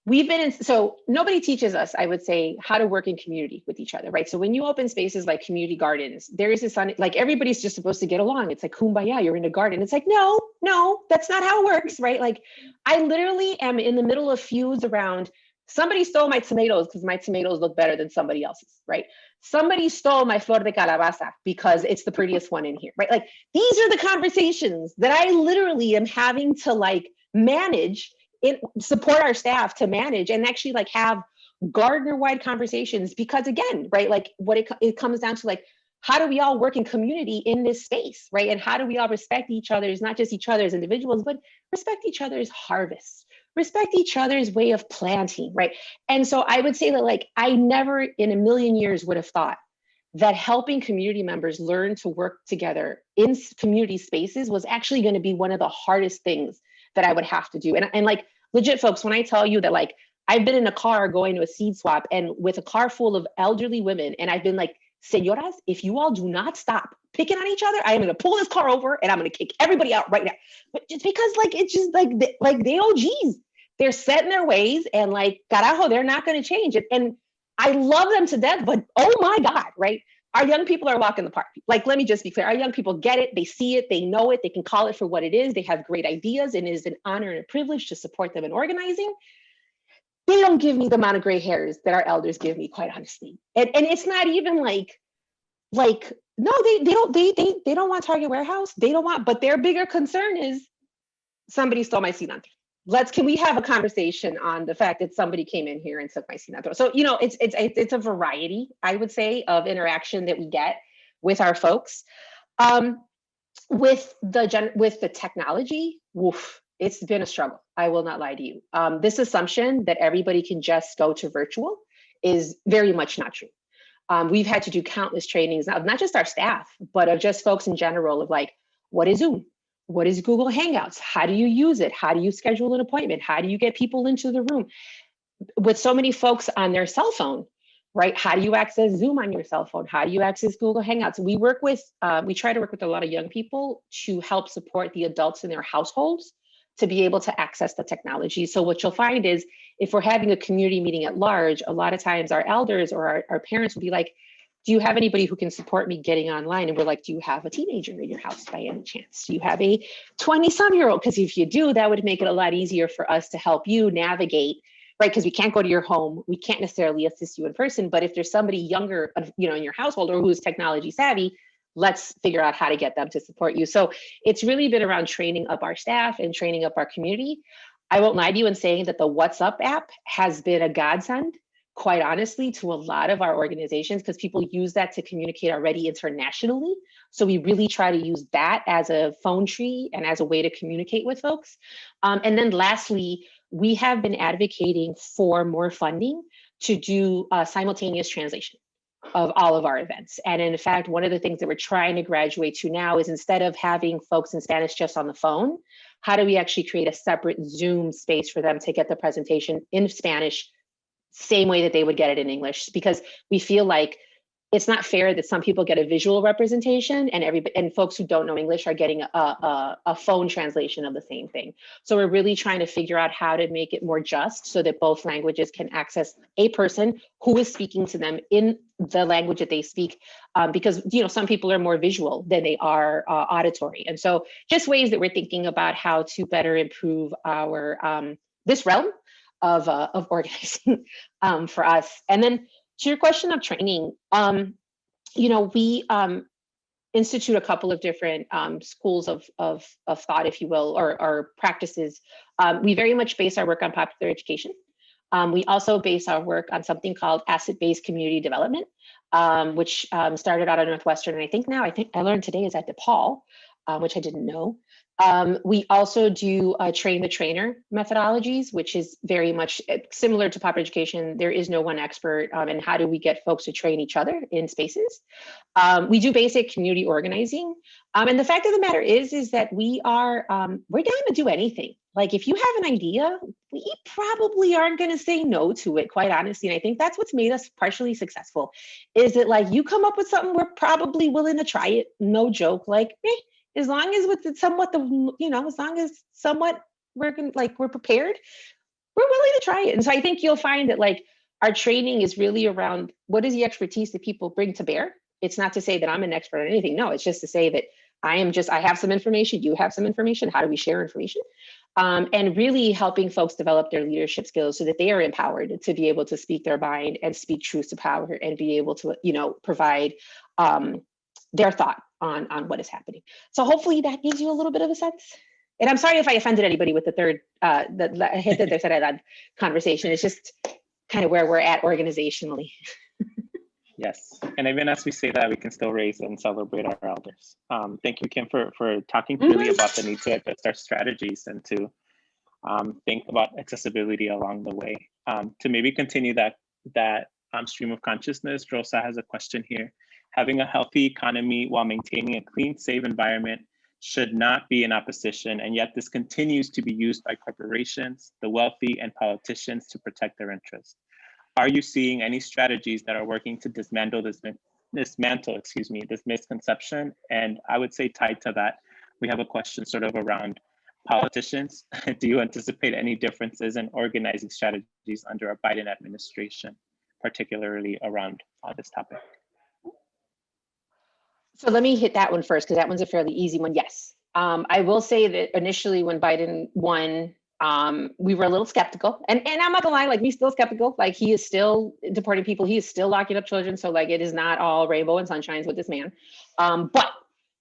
We've been in, so nobody teaches us, I would say, how to work in community with each other, right? So when you open spaces like community gardens, there is this, like, everybody's just supposed to get along. It's like, kumbaya, you're in a garden. It's like, no, that's not how it works, right? Like, I literally am in the middle of feuds around, somebody stole my tomatoes because my tomatoes look better than somebody else's, right? Somebody stole my flor de calabaza because it's the prettiest one in here, right? Like, these are the conversations that I literally am having to, like, manage, support our staff to manage, and actually, like, have gardener-wide conversations, because again, right, like, what it comes down to, like, how do we all work in community in this space, right? And how do we all respect each other's, not just each other's individuals, but respect each other's harvests, respect each other's way of planting, right? And so I would say that, like, I never in a million years would have thought that helping community members learn to work together in community spaces was actually going to be one of the hardest things that I would have to do. And like, legit folks, when I tell you that, like, I've been in a car going to a seed swap and with a car full of elderly women, and I've been like, Senoras, if you all do not stop picking on each other, I am going to pull this car over and I'm going to kick everybody out right now. But just because, like, it's just like they OGs, they're set in their ways, and like, carajo, they're not going to change it. And I love them to death, but oh my God, right? Our young people are walking the park. Like, let me just be clear. Our young people get it. They see it. They know it. They can call it for what it is. They have great ideas, and it is an honor and a privilege to support them in organizing. They don't give me the amount of gray hairs that our elders give me, quite honestly. And it's not even like no, they don't want Target Warehouse. They don't want, but their bigger concern is somebody stole my seat on. Can we have a conversation on the fact that somebody came in here and took my seat on? So, you know, it's a variety, I would say, of interaction that we get with our folks. With the technology, woof, it's been a struggle. I will not lie to you. This assumption that everybody can just go to virtual is very much not true. We've had to do countless trainings, not just our staff, but of just folks in general, of like, what is Zoom? What is Google Hangouts? How do you use it? How do you schedule an appointment? How do you get people into the room? With so many folks on their cell phone, right? How do you access Zoom on your cell phone? How do you access Google Hangouts? We try to work with a lot of young people to help support the adults in their households to be able to access the technology. So what you'll find is, if we're having a community meeting at large, a lot of times our elders or our parents will be like, do you have anybody who can support me getting online? And we're like, do you have a teenager in your house by any chance? Do you have a 20-some-year-old? Because if you do, that would make it a lot easier for us to help you navigate, right? Because we can't go to your home. We can't necessarily assist you in person, but if there's somebody younger, you know, in your household or who's technology savvy, let's figure out how to get them to support you. So it's really been around training up our staff and training up our community. I won't lie to you in saying that the What's Up app has been a godsend, quite honestly, to a lot of our organizations, because people use that to communicate already internationally. So we really try to use that as a phone tree and as a way to communicate with folks. And then lastly, we have been advocating for more funding to do simultaneous translation of all of our events. And in fact, one of the things that we're trying to graduate to now is, instead of having folks in Spanish just on the phone, how do we actually create a separate Zoom space for them to get the presentation in Spanish, same way that they would get it in English? Because we feel like it's not fair that some people get a visual representation and folks who don't know English are getting a phone translation of the same thing. So we're really trying to figure out how to make it more just so that both languages can access a person who is speaking to them in the language that they speak, because, you know, some people are more visual than they are auditory. And so just ways that we're thinking about how to better improve our this realm of organizing for us. And then to your question of training, you know, we institute a couple of different schools of thought, if you will, or practices. We very much base our work on popular education. We also base our work on something called asset-based community development, which started out at Northwestern, and I think I learned today is at DePaul, which I didn't know. We also do train the trainer methodologies, which is very much similar to popular education. There is no one expert, and how do we get folks to train each other in spaces? We do basic community organizing. And the fact of the matter is that we're down to do anything. Like, if you have an idea, we probably aren't going to say no to it, quite honestly. And I think that's what's made us partially successful, is that, like, you come up with something, we're probably willing to try it. No joke. Like, as long as with somewhat as long as somewhat we're prepared, we're willing to try it. And so I think you'll find that, like, our training is really around what is the expertise that people bring to bear. It's not to say that I'm an expert on anything. No, it's just to say that I have some information, you have some information. How do we share information? And really helping folks develop their leadership skills so that they are empowered to be able to speak their mind and speak truth to power and be able to, provide their thought on what is happening. So hopefully that gives you a little bit of a sense. And I'm sorry if I offended anybody with the third, the conversation. It's just kind of where we're at organizationally. Yes, and even as we say that, we can still raise and celebrate our elders. Thank you, Kim, for talking really about the need to adjust our strategies and to think about accessibility along the way. To maybe continue that stream of consciousness, Rosa has a question here. Having a healthy economy while maintaining a clean, safe environment should not be in opposition, and yet this continues to be used by corporations, the wealthy, and politicians to protect their interests. Are you seeing any strategies that are working to dismantle this misconception? And I would say tied to that, we have a question sort of around politicians. Do you anticipate any differences in organizing strategies under a Biden administration, particularly around this topic? So let me hit that one first, because that one's a fairly easy one. Yes. I will say that initially when Biden won, we were a little skeptical. And I'm not gonna lie, like, we still skeptical. Like, he is still deporting people. He is still locking up children. So like, it is not all rainbow and sunshines with this man. But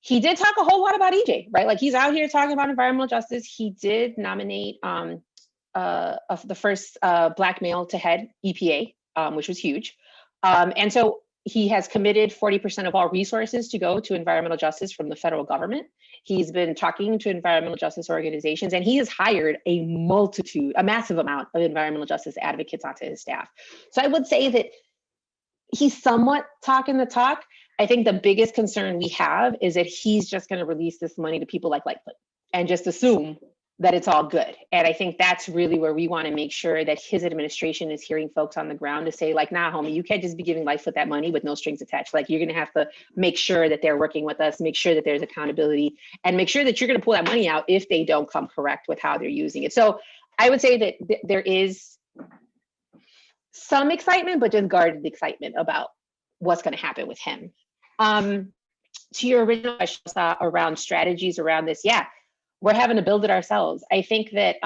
he did talk a whole lot about EJ, right? Like, he's out here talking about environmental justice. He did nominate the first Black male to head EPA, which was huge. And so he has committed 40% of all resources to go to environmental justice from the federal government. He's been talking to environmental justice organizations, and he has hired a massive amount of environmental justice advocates onto his staff. So I would say that he's somewhat talking the talk. I think the biggest concern we have is that he's just going to release this money to people like Lightfoot and just assume that it's all good. And I think that's really where we want to make sure that his administration is hearing folks on the ground to say, like, nah, homie, you can't just be giving Lightfoot that money with no strings attached. Like, you're going to have to make sure that they're working with us, make sure that there's accountability, and make sure that you're going to pull that money out if they don't come correct with how they're using it. So I would say that there is some excitement, but just guarded excitement about what's going to happen with him. To your original question around strategies around this, yeah, we're having to build it ourselves. I think that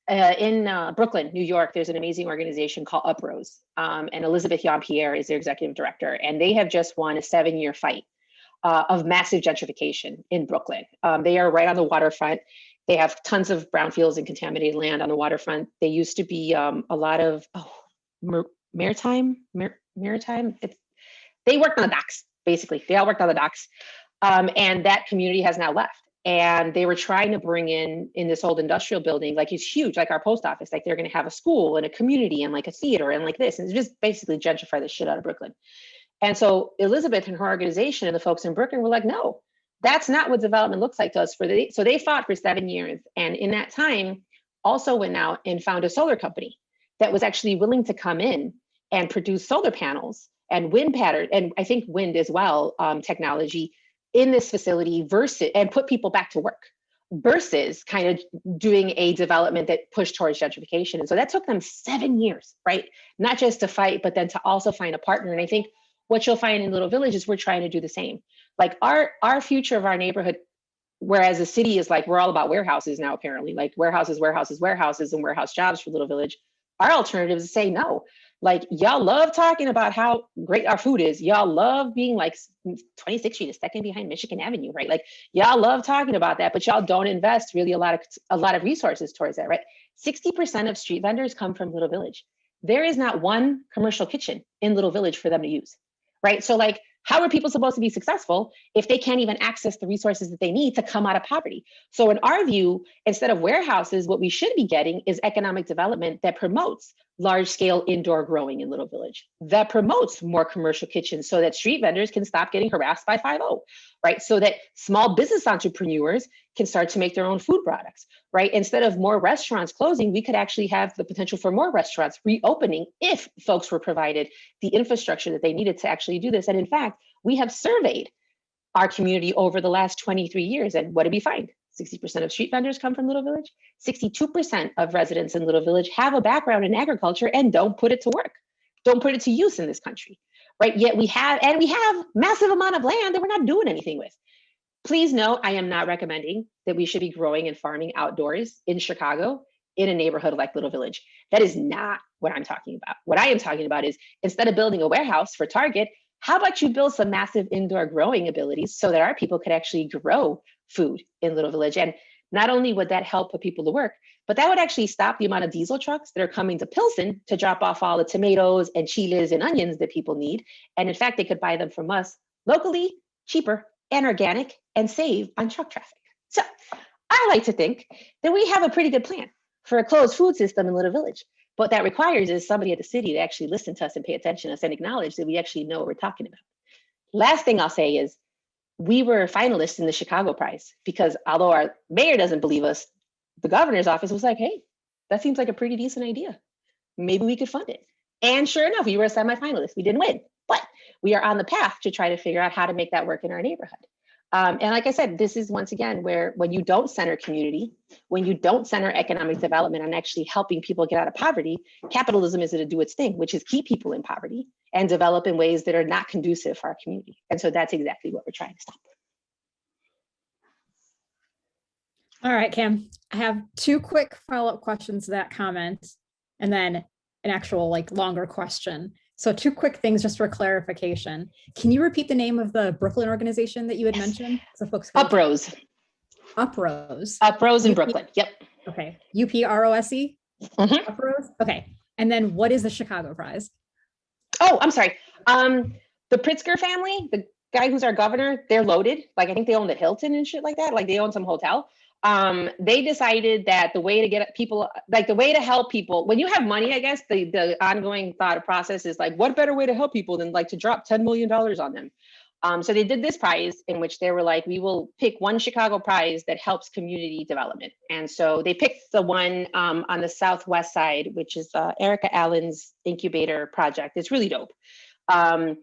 in Brooklyn, New York, there's an amazing organization called Uprose, and Elizabeth Jean-Pierre is their executive director, and they have just won a 7-year fight of massive gentrification in Brooklyn. They are right on the waterfront. They have tons of brownfields and contaminated land on the waterfront. They used to be a lot of maritime. They worked on the docks, basically. They all worked on the docks. And that community has now left. And they were trying to bring in this old industrial building, like, it's huge, like our post office, like they're going to have a school and a community and like a theater and like this, and it's just basically gentrify the shit out of Brooklyn. And so Elizabeth and her organization and the folks in Brooklyn were like, no, that's not what development looks like to us. So they fought for 7 years. And in that time, also went out and found a solar company that was actually willing to come in and produce solar panels and wind pattern, and I think wind as well, technology in this facility and put people back to work versus kind of doing a development that pushed towards gentrification. And so that took them 7 years, right? Not just to fight, but then to also find a partner. And I think what you'll find in Little Village is we're trying to do the same. Like, our future of our neighborhood, whereas the city is like, we're all about warehouses now, apparently, like warehouses, and warehouse jobs for Little Village. Our alternative is to say no. Like, y'all love talking about how great our food is. Y'all love being like 26th Street is second behind Michigan Avenue, right? Like, y'all love talking about that, but y'all don't invest really a lot of resources towards that, right? 60% of street vendors come from Little Village. There is not one commercial kitchen in Little Village for them to use, right? So like, how are people supposed to be successful if they can't even access the resources that they need to come out of poverty? So in our view, instead of warehouses, what we should be getting is economic development that promotes large-scale indoor growing in Little Village, that promotes more commercial kitchens so that street vendors can stop getting harassed by 5-0, right? So that small business entrepreneurs can start to make their own food products, right? Instead of more restaurants closing, we could actually have the potential for more restaurants reopening if folks were provided the infrastructure that they needed to actually do this. And in fact, we have surveyed our community over the last 23 years, and what did we find? 60% of street vendors come from Little Village. 62% of residents in Little Village have a background in agriculture and don't put it to work, don't put it to use in this country, right? Yet we have massive amount of land that we're not doing anything with. Please note, I am not recommending that we should be growing and farming outdoors in Chicago in a neighborhood like Little Village. That is not what I'm talking about. What I am talking about is, instead of building a warehouse for Target, how about you build some massive indoor growing abilities so that our people could actually grow food in Little Village? And not only would that help put people to work, but that would actually stop the amount of diesel trucks that are coming to Pilsen to drop off all the tomatoes and chiles and onions that people need. And in fact, they could buy them from us locally, cheaper and organic, and save on truck traffic. So I like to think that we have a pretty good plan for a closed food system in Little Village. What that requires is somebody at the city to actually listen to us and pay attention to us and acknowledge that we actually know what we're talking about. Last thing I'll say is we were finalists in the Chicago Prize because although our mayor doesn't believe us, the governor's office was like, hey, that seems like a pretty decent idea. Maybe we could fund it. And sure enough, we were a semifinalist. We didn't win, but we are on the path to try to figure out how to make that work in our neighborhood. And like I said, this is once again where when you don't center community, when you don't center economic development on actually helping people get out of poverty, capitalism is going to do its thing, which is keep people in poverty and develop in ways that are not conducive for our community. And so that's exactly what we're trying to stop. All right, Kim, I have 2 quick follow-up questions to that comment, and then an actual longer question. So 2 quick things just for clarification. Can you repeat the name of the Brooklyn organization that you had mentioned? So folks Uprose. Uprose. Uprose in Brooklyn. Yep. Okay. UPROSE? Mm-hmm. Uprose? Okay. And then what is the Chicago Prize? Oh, I'm sorry. The Pritzker family, the guy who's our governor, they're loaded. I think they own the Hilton and shit like that. They own some hotel. They decided that the way to get people, the way to help people, when you have money, I guess the ongoing thought process is what better way to help people than to drop $10 million on them. So they did this prize in which they were we will pick one Chicago prize that helps community development. And so they picked the one on the Southwest side, which is Erica Allen's incubator project. It's really dope. And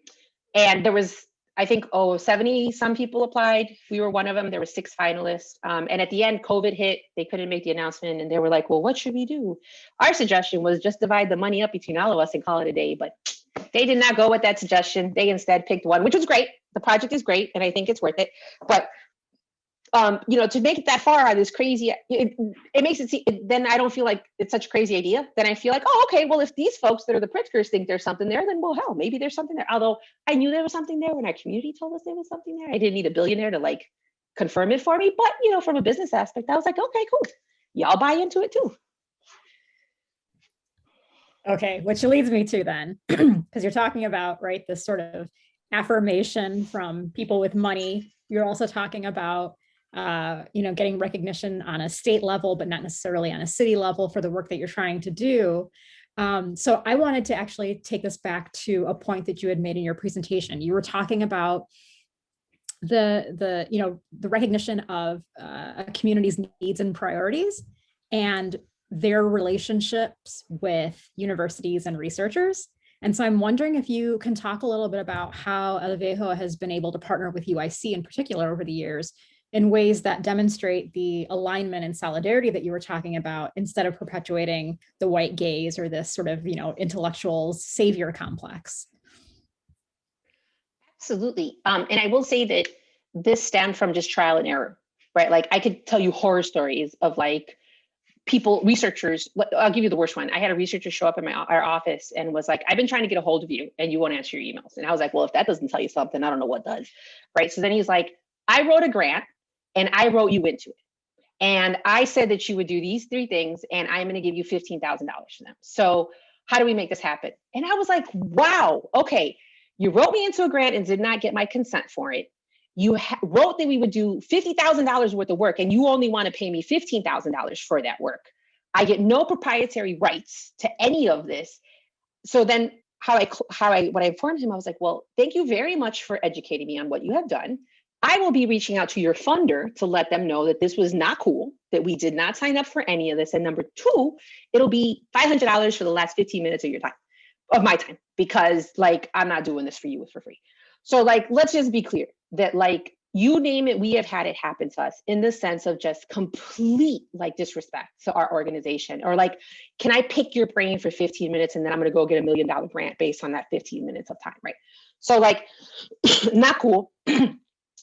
there was, I think, 70 some people applied. We were one of them. There were 6 finalists. And at the end, COVID hit. They couldn't make the announcement. And they were well, what should we do? Our suggestion was just divide the money up between all of us and call it a day. But they did not go with that suggestion. They instead picked one, which was great. The project is great. And I think it's worth it. But, to make it that far on this crazy, it makes it seem, then I don't feel like it's such a crazy idea. Then I feel oh, okay, well, if these folks that are the Pritzkers think there's something there, then well, hell, maybe there's something there. Although I knew there was something there when our community told us there was something there. I didn't need a billionaire to confirm it for me. But, from a business aspect, I was okay, cool. Y'all buy into it too. Okay, which leads me to then, because you're talking about, this sort of affirmation from people with money. You're also talking about getting recognition on a state level, but not necessarily on a city level for the work that you're trying to do. So I wanted to actually take this back to a point that you had made in your presentation. You were talking about the recognition of a community's needs and priorities and their relationships with universities and researchers. And so I'm wondering if you can talk a little bit about how LVEJO has been able to partner with UIC in particular over the years in ways that demonstrate the alignment and solidarity that you were talking about, instead of perpetuating the white gaze or this sort of, intellectual savior complex. Absolutely. And I will say that this stemmed from just trial and error, right? I could tell you horror stories of people, researchers. I'll give you the worst one. I had a researcher show up in our office and was I've been trying to get a hold of you and you won't answer your emails. And I was well, if that doesn't tell you something, I don't know what does, right? So then he's I wrote a grant and I wrote you into it. And I said that you would do these 3 things and I'm going to give you $15,000 for them. So how do we make this happen? And I was wow, okay. You wrote me into a grant and did not get my consent for it. You wrote that we would do $50,000 worth of work and you only want to pay me $15,000 for that work. I get no proprietary rights to any of this. So then what I informed him, I was well, thank you very much for educating me on what you have done. I will be reaching out to your funder to let them know that this was not cool, that we did not sign up for any of this. And number 2, it'll be $500 for the last 15 minutes of your time, of my time, because I'm not doing this for you for free. So let's just be clear that you name it, we have had it happen to us in the sense of just complete disrespect to our organization, or can I pick your brain for 15 minutes and then I'm going to go get $1 million grant based on that 15 minutes of time, right? So not cool.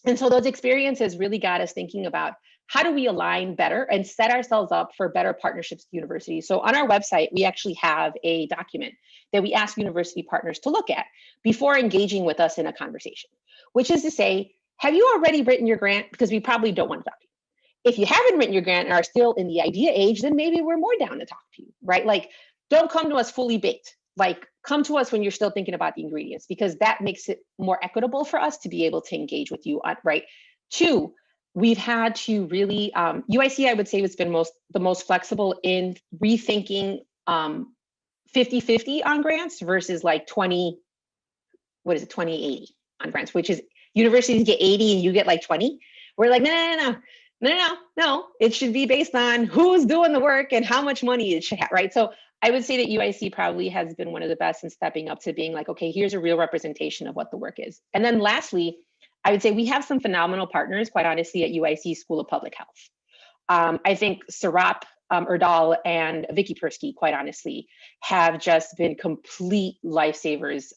And so those experiences really got us thinking about how do we align better and set ourselves up for better partnerships with universities. So on our website, we actually have a document that we ask university partners to look at before engaging with us in a conversation, which is to say, have you already written your grant? Because we probably don't want to talk to you. If you haven't written your grant and are still in the idea age, then maybe we're more down to talk to you, right? Don't come to us fully baked. Come to us when you're still thinking about the ingredients, because that makes it more equitable for us to be able to engage with you, right? 2, we've had to really, UIC, I would say, has been the most flexible in rethinking 50-50 on grants versus 2080, on grants, which is universities get 80 and you get like 20. We're like, no, it should be based on who's doing the work and how much money it should have, right? So I would say that UIC probably has been one of the best in stepping up to being like, okay, here's a real representation of what the work is. And then lastly, I would say we have some phenomenal partners, quite honestly, at UIC School of Public Health. I think Sarap Erdal and Vicky Persky, quite honestly, have just been complete lifesavers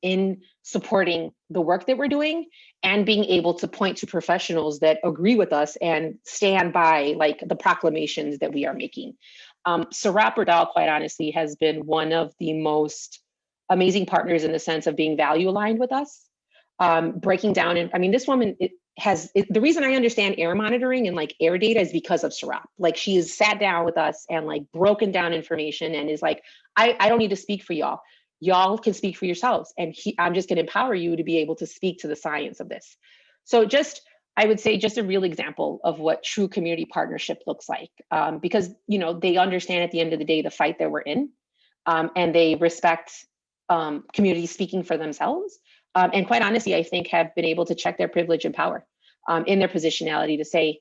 in supporting the work that we're doing and being able to point to professionals that agree with us and stand by like the proclamations that we are making. Sarap Erdal, quite honestly, has been one of the most amazing partners in the sense of being value aligned with us. Breaking down, and I mean, this woman the reason I understand air monitoring and like air data is because of Sarap. Like she has sat down with us and like broken down information and is like, I don't need to speak for y'all. Y'all can speak for yourselves. And I'm just gonna empower you to be able to speak to the science of this. So I would say just a real example of what true community partnership looks like. Because they understand at the end of the day, the fight that we're in, and they respect communities speaking for themselves. And quite honestly, I think have been able to check their privilege and power in their positionality to say,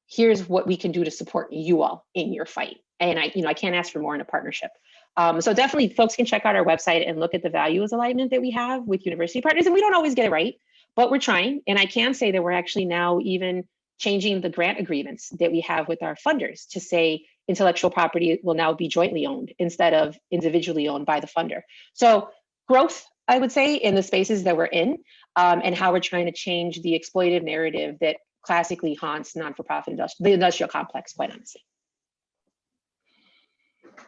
here's what we can do to support you all in your fight. And I can't ask for more in a partnership. So definitely folks can check out our website and look at the values alignment that we have with university partners. And we don't always get it right, but we're trying. And I can say that we're actually now even changing the grant agreements that we have with our funders to say intellectual property will now be jointly owned instead of individually owned by the funder. So growth, I would say, in the spaces that we're in, and how we're trying to change the exploitative narrative that classically haunts non-for-profit the industrial complex, quite honestly.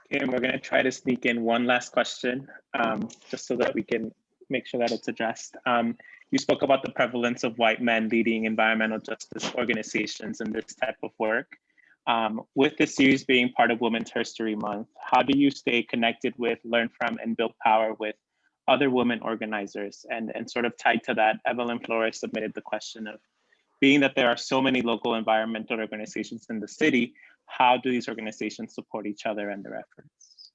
Okay, and we're going to try to sneak in one last question, just so that we can make sure that it's addressed. You spoke about the prevalence of white men leading environmental justice organizations in this type of work. With this series being part of Women's History Month, how do you stay connected with, learn from, and build power with other women organizers? And sort of tied to that, Evelyn Flores submitted the question of, being that there are so many local environmental organizations in the city, how do these organizations support each other and their efforts?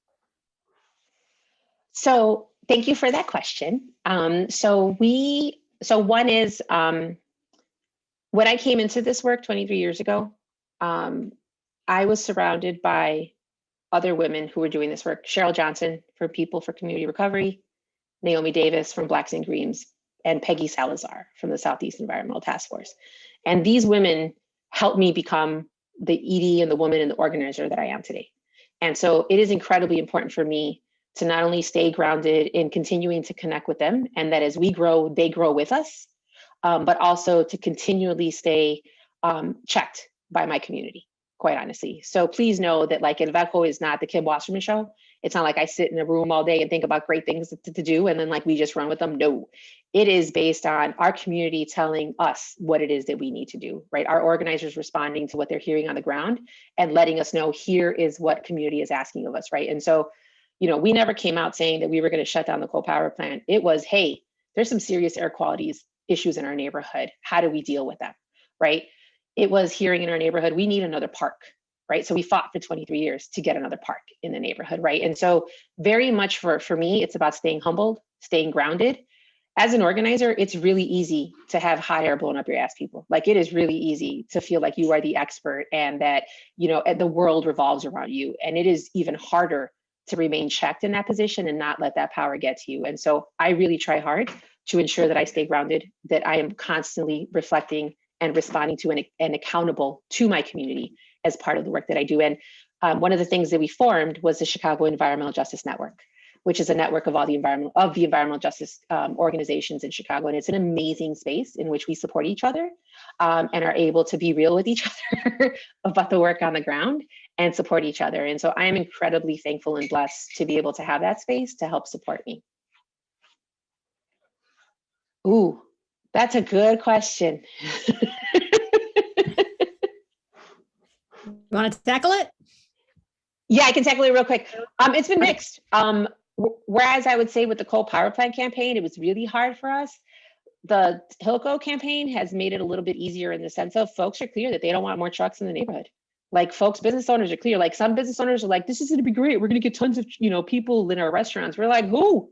So thank you for that question. So one is, when I came into this work 23 years ago, I was surrounded by other women who were doing this work. Cheryl Johnson from People for Community Recovery, Naomi Davis from Blacks and Greens, and Peggy Salazar from the Southeast Environmental Task Force. And these women helped me become the ED and the woman and the organizer that I am today. And so it is incredibly important for me to not only stay grounded in continuing to connect with them, and that as we grow, they grow with us, but also to continually stay checked by my community, quite honestly. So please know that like WLRC-CAN is not the Kim Wasserman show. It's not like I sit in a room all day and think about great things to do and then like we just run with them. No, it is based on our community telling us what it is that we need to do, right? Our organizers responding to what they're hearing on the ground and letting us know here is what community is asking of us, right? And so, we never came out saying that we were going to shut down the coal power plant. It was, hey, there's some serious air quality issues in our neighborhood. How do we deal with them, right? It was hearing in our neighborhood, we need another park, right? So we fought for 23 years to get another park in the neighborhood, right? And so very much for me, it's about staying humbled, staying grounded. As an organizer, it's really easy to have hot air blown up your ass, people. Like it is really easy to feel like you are the expert and that, the world revolves around you. And it is even harder to remain checked in that position and not let that power get to you. And so I really try hard to ensure that I stay grounded, that I am constantly reflecting and responding to and accountable to my community as part of the work that I do. And one of the things that we formed was the Chicago Environmental Justice Network, which is a network of all the environmental justice organizations in Chicago. And it's an amazing space in which we support each other and are able to be real with each other about the work on the ground and support each other. And so I am incredibly thankful and blessed to be able to have that space to help support me. Ooh, that's a good question. You want to tackle it? Yeah, I can tackle it real quick. It's been mixed. Whereas I would say with the coal power plant campaign, it was really hard for us. The Hilco campaign has made it a little bit easier in the sense of folks are clear that they don't want more trucks in the neighborhood. Like business owners are clear. Like some business owners are like, this is going to be great. We're going to get tons of, people in our restaurants. We're like, who?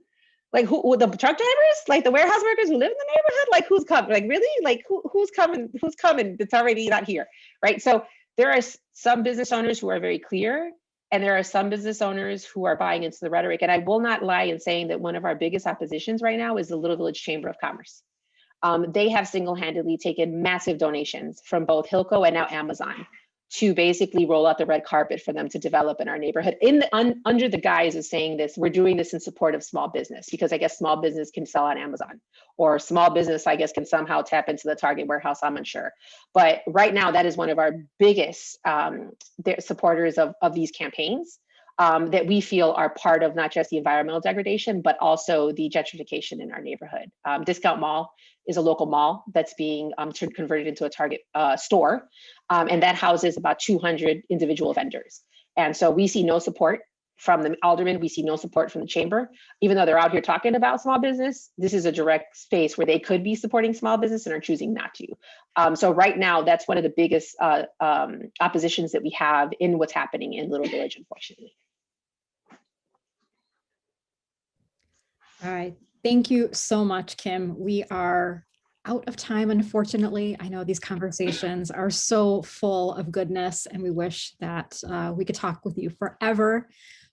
Like who the truck drivers, like the warehouse workers who live in the neighborhood, like who's coming? Like really, like who's coming? Who's coming? That's already not here, right? So there are some business owners who are very clear, and there are some business owners who are buying into the rhetoric. And I will not lie in saying that one of our biggest oppositions right now is the Little Village Chamber of Commerce. They have single-handedly taken massive donations from both Hilco and now Amazon to basically roll out the red carpet for them to develop in our neighborhood under the guise of saying this, we're doing this in support of small business, because I guess small business can sell on Amazon, or small business, I guess, can somehow tap into the Target warehouse, I'm unsure. But right now, that is one of our biggest supporters of these campaigns that we feel are part of not just the environmental degradation, but also the gentrification in our neighborhood. Discount Mall is a local mall that's being converted into a Target store. And that houses about 200 individual vendors. And so we see no support from the alderman, we see no support from the chamber, even though they're out here talking about small business. This is a direct space where they could be supporting small business and are choosing not to. So right now, that's one of the biggest oppositions that we have in what's happening in Little Village, unfortunately. All right. Thank you so much, Kim. We are out of time, unfortunately. I know these conversations are so full of goodness, and we wish that we could talk with you forever.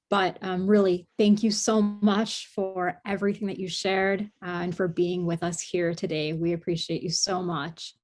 But really, thank you so much for everything that you shared and for being with us here today. We appreciate you so much.